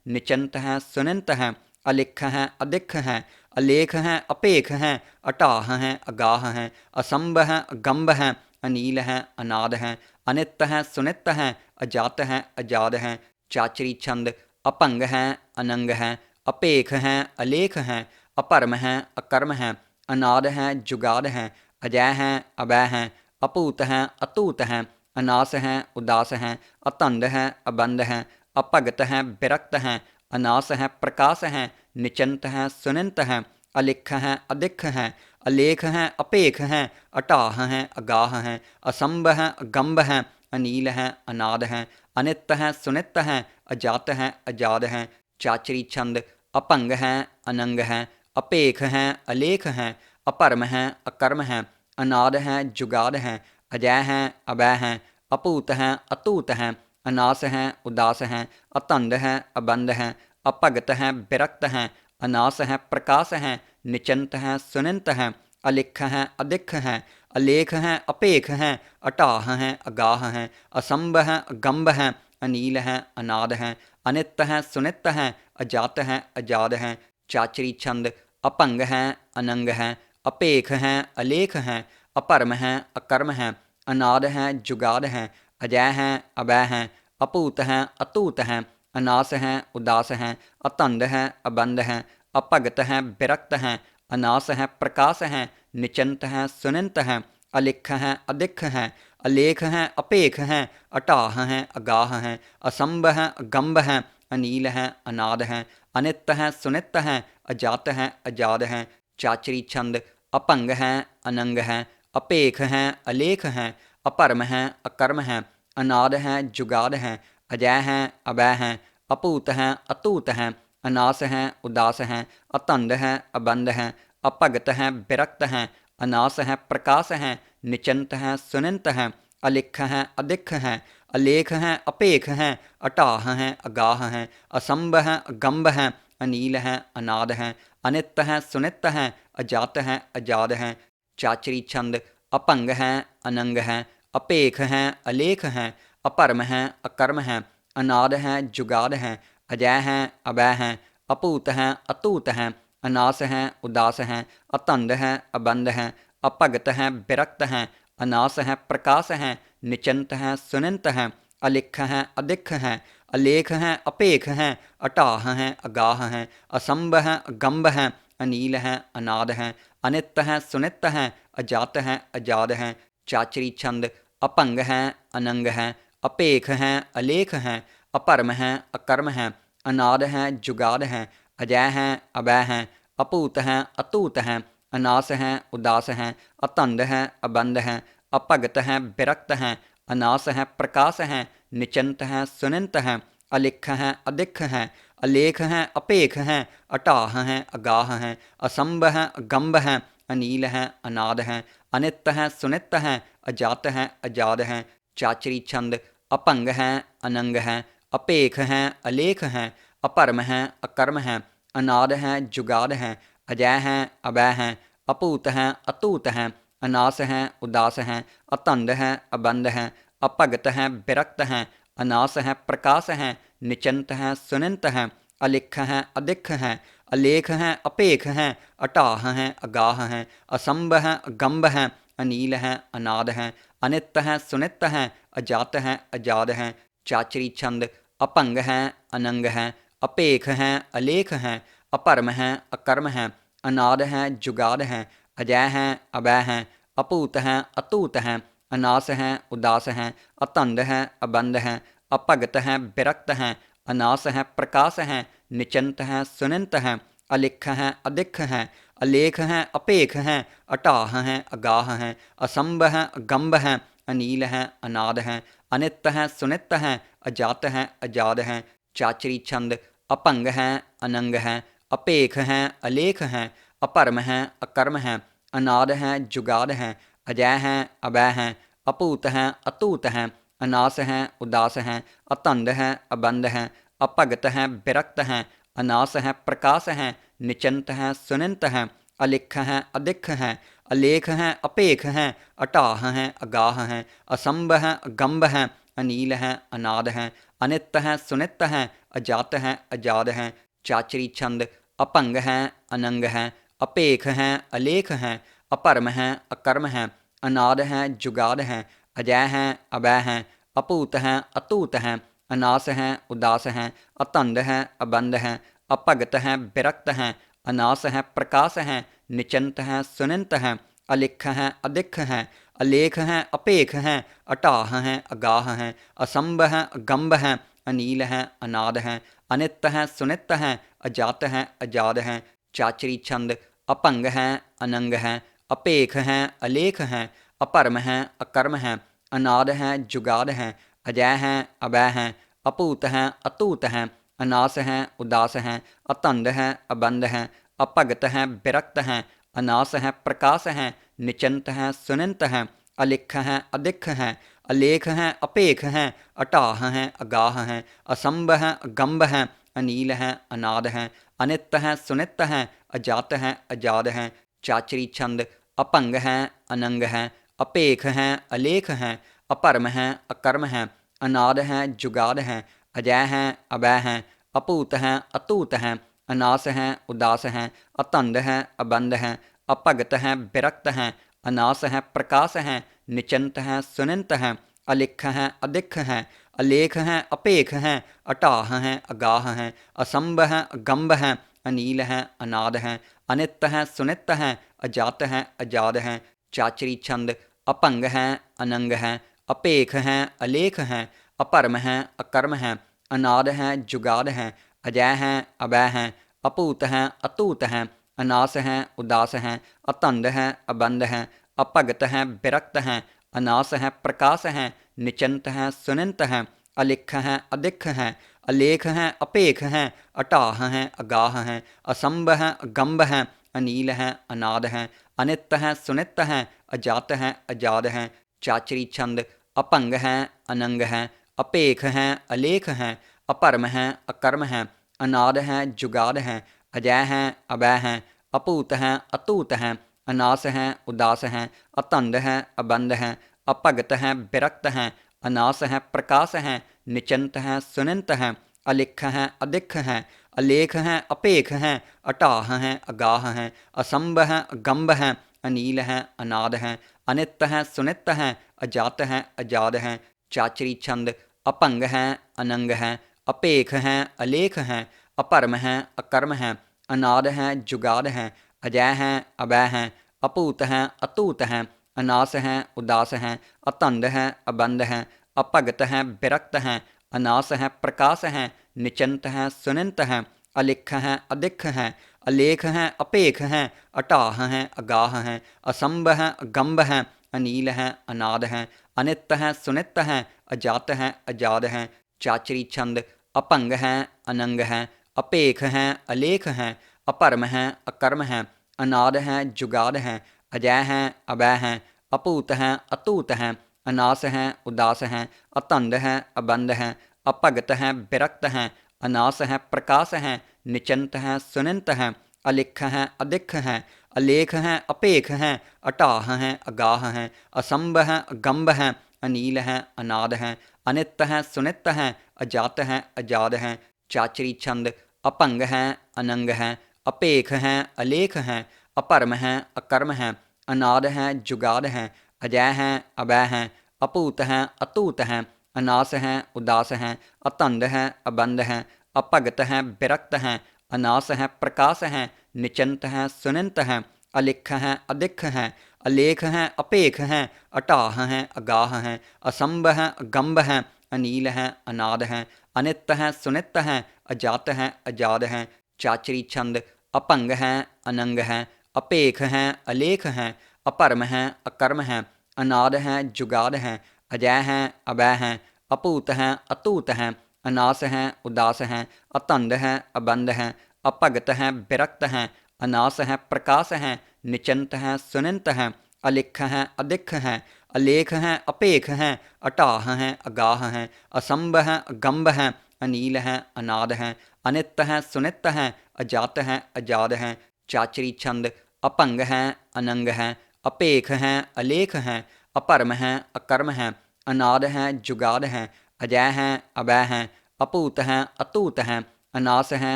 निचंत है सुनिंत है, अलिख है अधिख है, अलेख है अपेख है, अटाह है अगाह है, असंभ है अगंभ है, अनील है अनाद है, अनित है सुनित है, अजात है अजाद है। चाचरी छंद अपंग है अनंग है, अपेख है अलेख है, अपरम है अकर्म है, अनाद है जुगाद है, अजय है अभय है, अपूत है अतूत है, अनास है उदास है, अतंद है अबंध है, अपगत है विरक्त है, अनास है प्रकाश है, निचंत है सुनिंत है, अलिख है अधिख है, अलेख है अपेख है, अटाह है अगाह है, असंभ है अगंभ है, अनील है अनाद है, अनित है सुनित है, अजात है अजाद है। चाचरी छंद अपंग है अनंग है, अपेख है अलेख है, अपरम है अकर्म है, अनाद है जुगाद है, अजय है अभय है, अपूत है अतूत है, अनास है उदास है, अतंद है अबंध है, अपगत है विरक्त है, अनास है प्रकाश है, निचंत है सुनिंत है, अलिख है अधिख है, अलेख है अपेख है, अटाह है अगाह है, असंभ है अगंभ है, अनील है अनाद है, अनित है सुनित है, अजात है अजाद है। चाचरी छंद अपंग है अनंग है, अपेख है अलेख है, अपरम है अकर्म है, अनाद है जुगाद है, अजय है अभय है, अपूत है अतूत है, अनास है उदास है, अतंद है अबंध है, अपगत है विरक्त है, अनास है प्रकाश है, निचंत है सुनिंत है, अलिख है अधिख है, अलेख है अपेख है, अटाह है अगाह है, असंभ है अगंभ है, अनील है अनाद है अनित है सुनित है अजात है अजाद है। चाचरी छंद अपंग है अनंग है अपेख है अलेख है अपरम है अकर्म है अनाद है जुगाद है अजय है अभय है अपूत है अतूत है अनास है उदास है अतंद है अबंध है अपगत है विरक्त है अनास है प्रकाश है निचंत है सुनिंत है अलिख है अधिख है अलेख है अपेख है अटाह है अगाह है असंभ है अगंभ है अनील है अनाद है अनित है सुनित है अजात है अजाद है। चाचरी छंद अपंग है अनंग है अपेख है अलेख है अपरम है अकर्म है अनाद है जुगाद है अजय है अभय है अपूत है अतूत है अनास है उदास है अतंद है अबंध है अपगत है विरक्त है अनास है प्रकाश है निचंत है सुनिंत है अलिख है अधिख है अलेख है अपेख है अटाह है अगाह है असंभ है अगंभ है अनील है अनाद है अनित है सुनित है अजात है अजाद है। चाचरी छंद अपंग है अनंग है अपेख है अलेख है अपरम है अकर्म है अनाद है जुगाद है अजय है अभय है अपूत है अतूत है अनास है उदास है अतंद है अबंध है अपगत है विरक्त है अनास है प्रकाश है निचंत है सुनिंत है अलिख है अधिख है अलेख है अपेख है अटाह है अगाह है असंभ है अगंभ है अनील है अनाद है अनित है सुनित है अजात है अजाद है। चाचरी छंद अपंग है अनंग है अपेख है अलेख है अपरम है अकर्म है अनाद है जुगाद है अजय है अभय है अपूत है अतूत है अनास है उदास है अतंद है अबंध है अपगत है विरक्त है अनास है प्रकाश है निचंत है सुनिंत है अलिख है अधिख है अलेख है अपेख है अटाह है अगाह है असंभ है अगंभ है अनील है अनाद है अनित है सुनित है अजात है अजाद है। चाचरी छंद अपंग है अनंग है अपेख है अलेख है अपरम है अकर्म है अनाद है जुगाद है अजय है अभय है अपूत है अतूत है अनास है उदास है अतंद है अबंध है अपगत है विरक्त है अनास है प्रकाश है निचंत है सुनिंत है अलिख है अधिख है अलेख है अपेख है अटाह है अगाह है असंभ है अगंभ है अनील है अनाद है अनित है सुनित है अजात है अजाद है। चाचरी छंद अपंग है अनंग है अपेख है अलेख है अपरम है अकर्म है अनाद है जुगाद है अजय है अभय है अपूत है अतूत है अनास है उदास है अतंद है अबंध है अपगत है विरक्त है अनास है प्रकाश है निचंत है सुनिंत है अलिख है अधिख है अलेख है अपेख है अटाह है अगाह है असंभ है अगंभ है अनील है अनाद है अनित है सुनित है अजात है अजाद है। चाचरी छंद अपंग है अनंग है अपेख है अलेख है अपरम है अकर्म है अनाद है जुगाद है अजय है अभय है अपूत है अतूत है अनास है उदास है अतंद है अबंध है अपगत है विरक्त है अनास है प्रकाश है निचंत है सुनिंत है अलिख है अधिख है अलेख है अपेख है अटाह है अगाह है असंभ है अगंभ है अनील है अनाद है अनित है सुनित है अजात है अजाद है। चाचरी छंद अपंग है अनंग है अपेख है अलेख है अपरम है अकर्म है अनाद है जुगाद है अजय है अभय है अपूत है अतूत है अनास है उदास है अतंद है अबंध है अपगत है विरक्त है अनास है प्रकाश है निचंत है सुनिंत है अलिख है अधिख है अलेख है अपेख है अटाह है अगाह है असंभ है अगंभ है अनील है अनाद है अनित है सुनित है अजात है अजाद है। चाचरी छंद अपंग है अनंग है अपेख है अलेख है अपरम है अकर्म है अनाद है जुगाद है अजय है अभय है अपूत है अतूत है अनास है उदास है अतंद है अबंध है अपगत है विरक्त है अनास है प्रकाश है निचंत है सुनिंत है अलिख है अधिख है अलेख है अपेख है अटाह है अगाह है असंभ है अगंभ है अनील है अनाद है अनित है सुनित है अजात है अजाद है। चाचरी छंद अपंग है अनंग है अपेख है अलेख है अपरम है अकर्म है अनाद है जुगाद है अजय है अभय है अपूत है अतूत है अनास है उदास है अतंद है अबंध है अपगत है विरक्त है अनास है प्रकाश है निचंत है सुनिंत है अलिख है अधिख है अलेख है अपेख है अटाह है अगाह है असंभ है अगंभ है अनील है अनाद है अनित है सुनित है अजात है अजाद है चाचरी छंद अपंग है अनंग है अपेख है अलेख है अपरम है अकर्म है अनाद है जुगाद है अजय है अभय है अपूत है अतूत है अनास है उदास है अतंद है अबंध है अपगत है विरक्त है अनास है प्रकाश है निचंत है सुनिंत है अलिख है अधिख है अलेख है अपेख है अटाह है अगाह है असंभ है अगंभ है अनील है अनाद है अनित है सुनित है अजात है अजाद है चाचरी छंद अपंग है अनंग है अपेख है अलेख है अपरम है अकर्म है अनाद है जुगाद है अजय है अभय है अपूत है अतूत है अनास है उदास है अतंद है अबंध है अपगत है विरक्त है अनास है प्रकाश है निचंत है सुनिंत है अलिख है अधिख है अलेख है अपेख है अटाह है अगाह है असंभ है अगंभ है अनील है अनाद है अनित है सुनित है अजात है अजाद है चाचरी छंद अपंग है अनंग है अपेख है अलेख है अपरम है अकर्म है अनाद है जुगाद है अजय है अभय है अपूत है अतूत है अनास है उदास है अतंद है अबंध है अपगत है विरक्त है अनास है प्रकाश है निचंत है सुनिंत है अलिख है अधिख है अलेख है अपेख है अटाह है अगाह है असंभ है अगंभ है अनील है अनाद है अनित है सुनित है अजात है अजाद है चाचरी छंद अपंग है अनंग है अपेख है अलेख है अपरम है अकर्म है अनाद है जुगाद है अजय है अभय है अपूत है अतूत है अनास है उदास है अतंद है अबंध है अपगत है विरक्त है अनास है प्रकाश है निचंत है सुनिंत है अलिख है अधिख है अलेख है अपेख है अटाह है अगाह है असंभ है अगंभ है अनील है अनाद है अनित है सुनित है अजात है अजाद है चाचरी छंद अपंग है अनंग है अपेख है अलेख है अपरम है अकर्म है अनाद है जुगाद है अजय है अभय है अपूत है अतूत है अनास है उदास है अतंद है अबंध है अपगत है विरक्त है अनास है प्रकाश है निचंत है सुनिंत है अलिख है अधिख है अलेख है अपेख है अटाह है अगाह है असंभ है अगंभ है अनील है अनाद है अनित है सुनित है अजात है अजाद है चाचरी छंद अपंग है अनंग है अपेख है अलेख है अपरम है अकर्म है अनाद है जुगाद है अजय है अभय है अपूत है अतूत है अनास है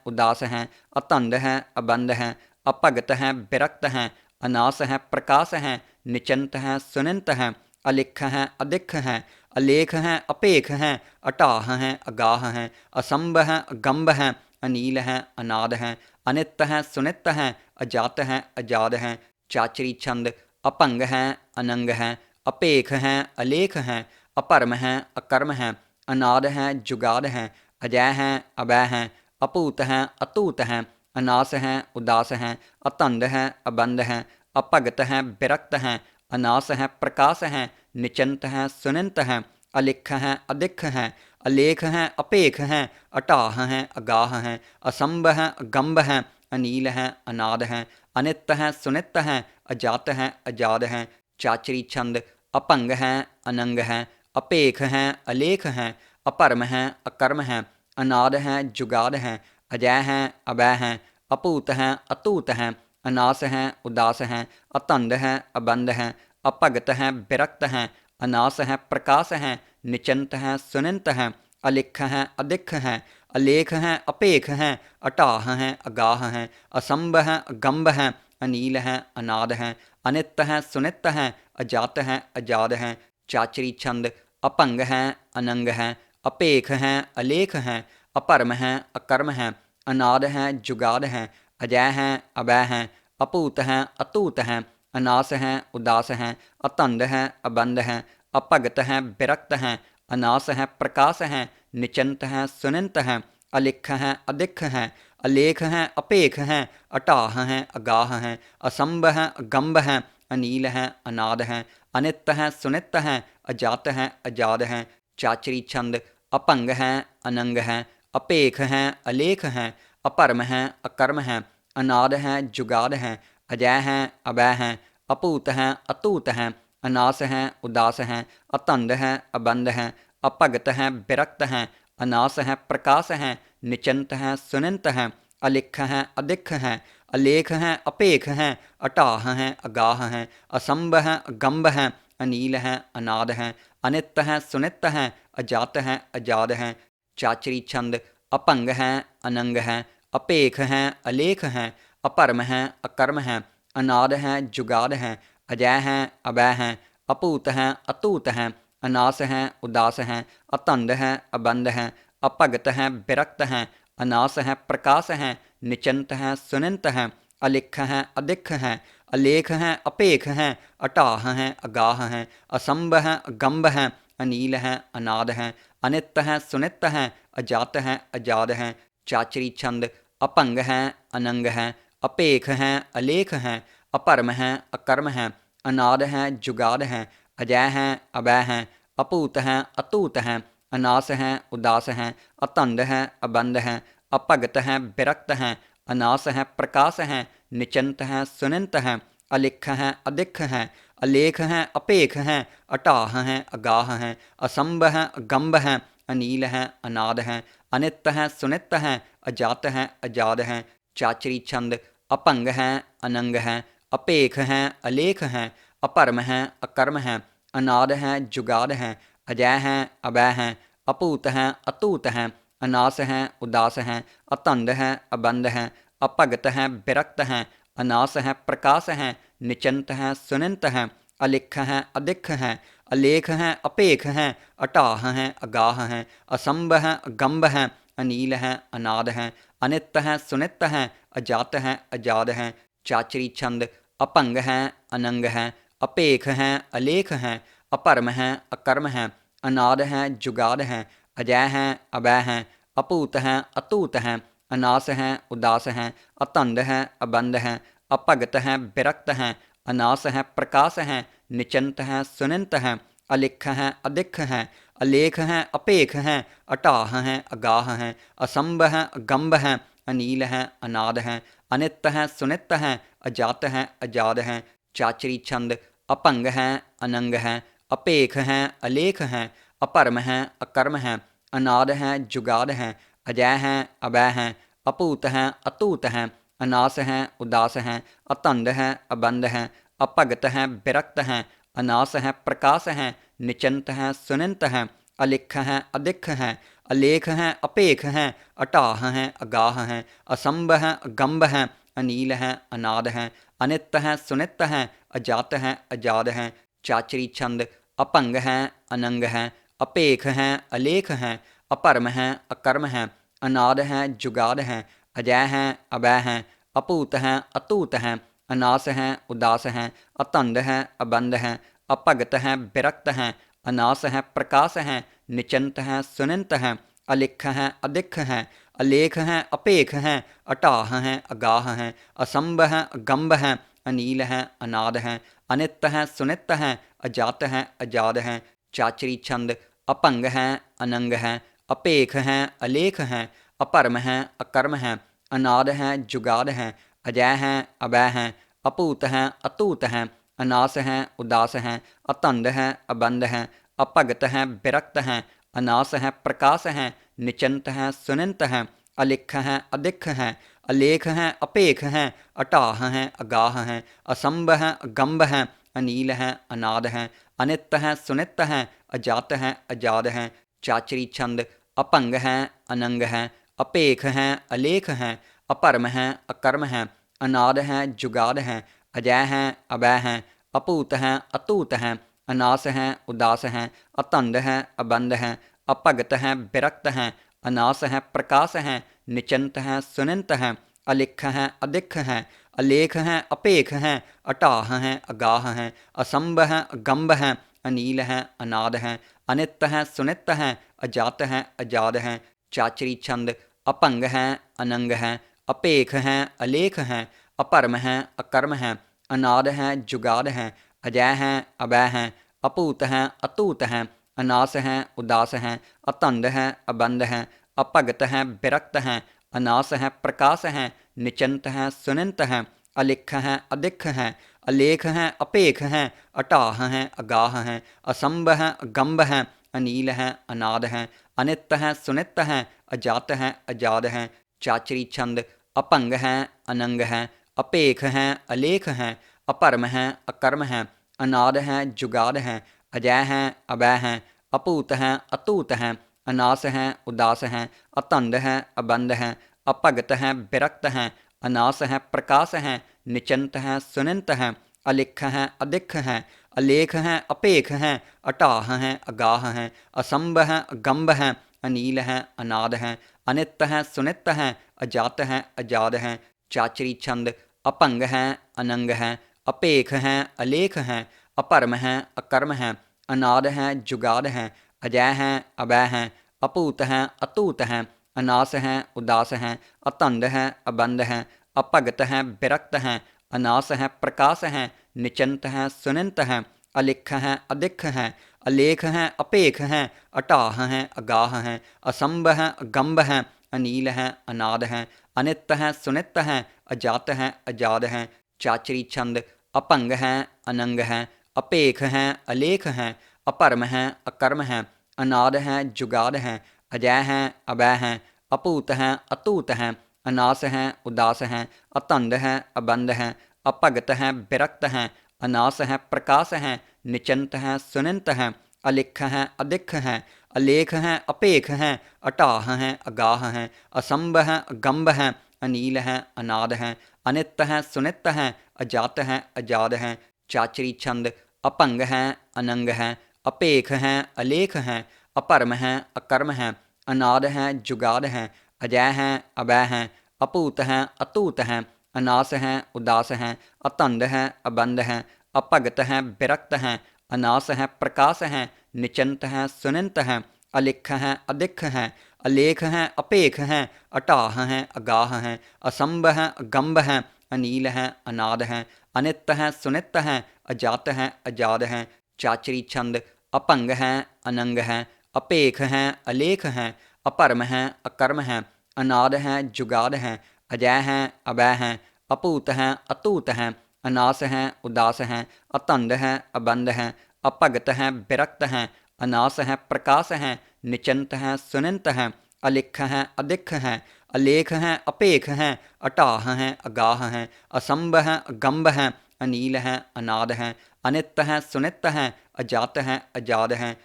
उदास है अतंद है अबंध है अपगत है विरक्त है अनास है प्रकाश है निचंत है सुनिंत है अलिख है अधिख है अलेख है अपेख है अटाह है अगाह है असंभ है अगंभ है अनील है अनाद है अनित है सुनित है अजात है अजाद है चाचरी छंद अपंग है अनंग है अपेख है अलेख है अपरम है अकर्म है अनाद है जुगाद है अजय है अभय है अपूत है अतूत है अनास है उदास है अतंद है अबंध है अपगत है विरक्त है अनास है प्रकाश है निचंत है सुनिंत है अलिख है अधिख है अलेख है अपेख है अटाह है अगाह है असंभ है अगंभ है अनील है अनाद है अनित है सुनित है अजात है अजाद है चाचरी छंद अपंग है अनंग है अपेख है अलेख है अपरम है अकर्म है अनाद है जुगाद है अजय है अभय है अपूत है अतूत है अनास है उदास है अतंद है अबंध है अपगत है विरक्त है अनास है प्रकाश है निचंत है सुनिंत है अलिख है अधिख है अलेख है अपेख है अटाह है अगाह है असंभ है अगंभ है अनील है अनाद है अनित है सुनित है अजात है अजाद है चाचरी छंद अपंग है अनंग है अपेख है अलेख है अपरम है अकर्म है अनाद है जुगाद है अजय है अभय है अपूत है अतूत है अनास है उदास है अतंद है अबंध है अपगत है विरक्त है अनास है प्रकाश है निचंत है सुनंत है, अलिख है अधिख है, अलेख है अपेख है, अटाह है अगाह है, असंभ है अगंभ है, अनील है अनाद है, अनित है सुनित है, अजात है अजाद है। चाचरी छंद अपंग है अनंग है, अपेख है अलेख है, अपरम है अकर्म है, अनाद है जुगाद है, अजय है अभय है, अपूत है अतूत है, अनास है उदास है, अतंद है अबंध है, अपगत है विरक्त है, अनास है प्रकाश है, निचंत है सुनंत है, अलिख है अधिख है, अलेख है अपेख है, अटाह है अगाह है, असंभ है अगंभ है, अनील है अनाद है, अनित है सुनित है, अजात है अजाद है। चाचरी छंद अपंग है अनंग है, अपेख है अलेख है, अपरम है अकर्म है, अनाद है जुगाद है, अजय है अभय है, अपूत है अतूत है, अनास है उदास है, अतंद है अबंध है, अपगत है विरक्त है, अनास है प्रकाश है, निचंत है सुनंत है, अलिख है अधिख है, अलेख है अपेख है, अटाह है अगाह है, असंभ है अगंभ है, अनील है अनाद है, अनित है सुनित है, अजात है अजाद है। चाचरी छंद अपंग है अनंग है, अपेख है अलेख है, अपरम है अकर्म है, अनाद है जुगाद है, अजय है अभय है, अपूत है अतूत है, अनास है उदास है, अतंद है अबंध है, अपगत है विरक्त है, अनास है प्रकाश है, निचंत है सुनंत है, अलिख है अधिख है, अलेख है अपेख है, अटाह है अगाह है, असंभ है अगंभ है, अनील है अनाद है, अनित है सुनित है, अजात है अजाद है। चाचरी छंद अपंग है अनंग है, अपेख है अलेख है, अपरम है अकर्म है, अनाद है जुगाद है, अजय है अभय है, अपूत है अतूत है, अनास है उदास है, अतंद है अबंध है, अपगत है विरक्त है, अनास है प्रकाश है, निचंत है सुनंत है, अलिख है अधिख है, अलेख है अपेख है, अटाह है अगाह है, असंभ है अगंभ है, अनील है अनाद है, अनित है सुनित है, अजात है अजाद है। चाचरी छंद अपंग है अनंग है, अपेख है अलेख है, अपरम है अकर्म है, अनाद है जुगाद है, अजय है अभय है, अपूत है अतूत है, अनास है उदास है, अतंद है अबंध है, अपगत है विरक्त है, अनास है प्रकाश है, निचंत है सुनंत है, अलिख है अधिख है, अलेख है अपेख है, अटाह है अगाह है, असंभ है अगंभ है, अनील है अनाद है, अनित है सुनित है, अजात है अजाद है। चाचरी छंद अपंग है अनंग है, अपेख है अलेख है, अपरम है अकर्म है, अनाद है जुगाद है, अजय है अभय है, अपूत है अतूत है, अनास है उदास है, अतंद है अबंध है, अपगत है विरक्त है, अनास है प्रकाश है, निचंत है सुनंत है, अलिख है अधिख है, अलेख है अपेख है, अटाह है अगाह है, असंभ है अगंभ है, अनील है अनाद है, अनित है सुनित है, अजात है अजाद है। चाचरी छंद अपंग है अनंग है, अपेख है अलेख है, अपरम है अकर्म है, अनाद है जुगाद है, अजय है अभय है, अपूत है अतूत है, अनास है उदास है, अतंद है अबंध है, अपगत है विरक्त है, अनास है प्रकाश है, निचंत है सुनंत है, अलिख है अधिख है, अलेख है अपेख है, अटाह है अगाह है, असंभ है अगंभ है, अनील है अनाद है, अनित है सुनित है, अजात है अजाद है। चाचरी छंद अपंग है अनंग है, अपेख है अलेख है, अपरम है अकर्म है, अनाद है जुगाद है, अजय है अभय है, अपूत है अतूत है, अनास है उदास है, अतंद है अबंध है, अपगत है विरक्त है, अनास है प्रकाश है, निचंत है सुनंत है, अलिख है अधिख है, अलेख है अपेख है, अटाह है अगाह है, असंभ है अगंभ है, अनील है अनाद है, अनित है सुनित है, अजात है अजाद है। चाचरी छंद अपंग है अनंग है, अपेख है अलेख है, अपरम है अकर्म है, अनाद है जुगाद है, अजय है अभय है, अपूत है अतूत है, अनास है उदास है, अतंद है अबंध है, अपगत है विरक्त है, अनास है प्रकाश है, निचंत है सुनंत है, अलिख है अधिख है, अलेख है अपेख है, अटाह है अगाह है, असंभ है अगंभ है, अनील है अनाद है, अनित है सुनित है, अजात है अजाद है। चाचरी छंद अपंग है अनंग है अपेख है अलेख है अपरम है अकर्म है अनाद है जुगाद है अजय है अभय है अपूत है अतूत है अनास है उदास है अतंद है अबंध है अपगत है विरक्त है अनास है प्रकाश है निचंत है सुनिंत है अलिख है अधिख है अलेख है अपेख है अटाह है अगाह है असंभ है अगंभ है अनील है अनाद है अनित है सुनित है अजात है अजाद है। चाचरी छंद अपंग है अनंग है अपेख है अलेख है अपरम है अकर्म है अनाद है जुगाद है अजय है अभय है अपूत है अतूत है अनास है उदास है अतंद है अबंध है अपगत है विरक्त है अनास है प्रकाश है निचंत है सुनिंत है अलिख है अधिख है अलेख है अपेख है अटाह है अगाह है असंभ है अगंभ है अनील है अनाद है अनित है सुनित है अजात है अजाद है। चाचरी छंद अपंग है अनंग है अपेख है अलेख है अपरम है अकर्म है अनाद है जुगाद है अजय है अभय है अपूत है अतूत है अनास है उदास है अतंद है अबंध है अपगत है विरक्त है अनास है प्रकाश है निचंत है सुनिंत है अलिख है अधिख है अलेख है अपेख है अटाह है अगाह है असंभ है अगंभ है अनील है अनाद है अनित है सुनित है अजात है अजाद है। चाचरी छंद अपंग है अनंग है अपेख है अलेख है अपरम है अकर्म है अनाद है जुगाद है अजय है अभय है अपूत है अतूत है अनास है उदास है अतंद है अबंध है अपगत है विरक्त है अनास है प्रकाश है निचंत है सुनिंत है अलिख है अधिख है अलेख है अपेख है अटाह है अगाह है असंभ है अगंभ है अनील है अनाद है अनित है सुनित है अजात है अजाद है। चाचरी छंद अपंग है अनंग है अपेख है अलेख है अपरम है अकर्म है अनाद है जुगाद है अजय है अभय है अपूत है अतूत है अनास है उदास है अतंद है अबंध है अपगत है विरक्त है अनास है प्रकाश है निचंत है सुनिंत है अलिख है अधिख है अलेख है अपेख है अटाह है अगाह है असंभ है अगंभ है अनील है अनाद है अनित है सुनित है अजात है अजाद है। चाचरी छंद अपंग है अनंग है अपेख है अलेख है अपरम है अकर्म है अनाद है जुगाद है अजय है अभय है अपूत है अतूत है अनास है उदास है अतंद है अबंध है अपगत है विरक्त है अनास है प्रकाश है निचंत है सुनिंत है अलिख है अधिख है अलेख है अपेख है अटाह है अगाह है असंभ है अगंभ है अनील है अनाद है अनित है सुनित है अजात है अजाद है।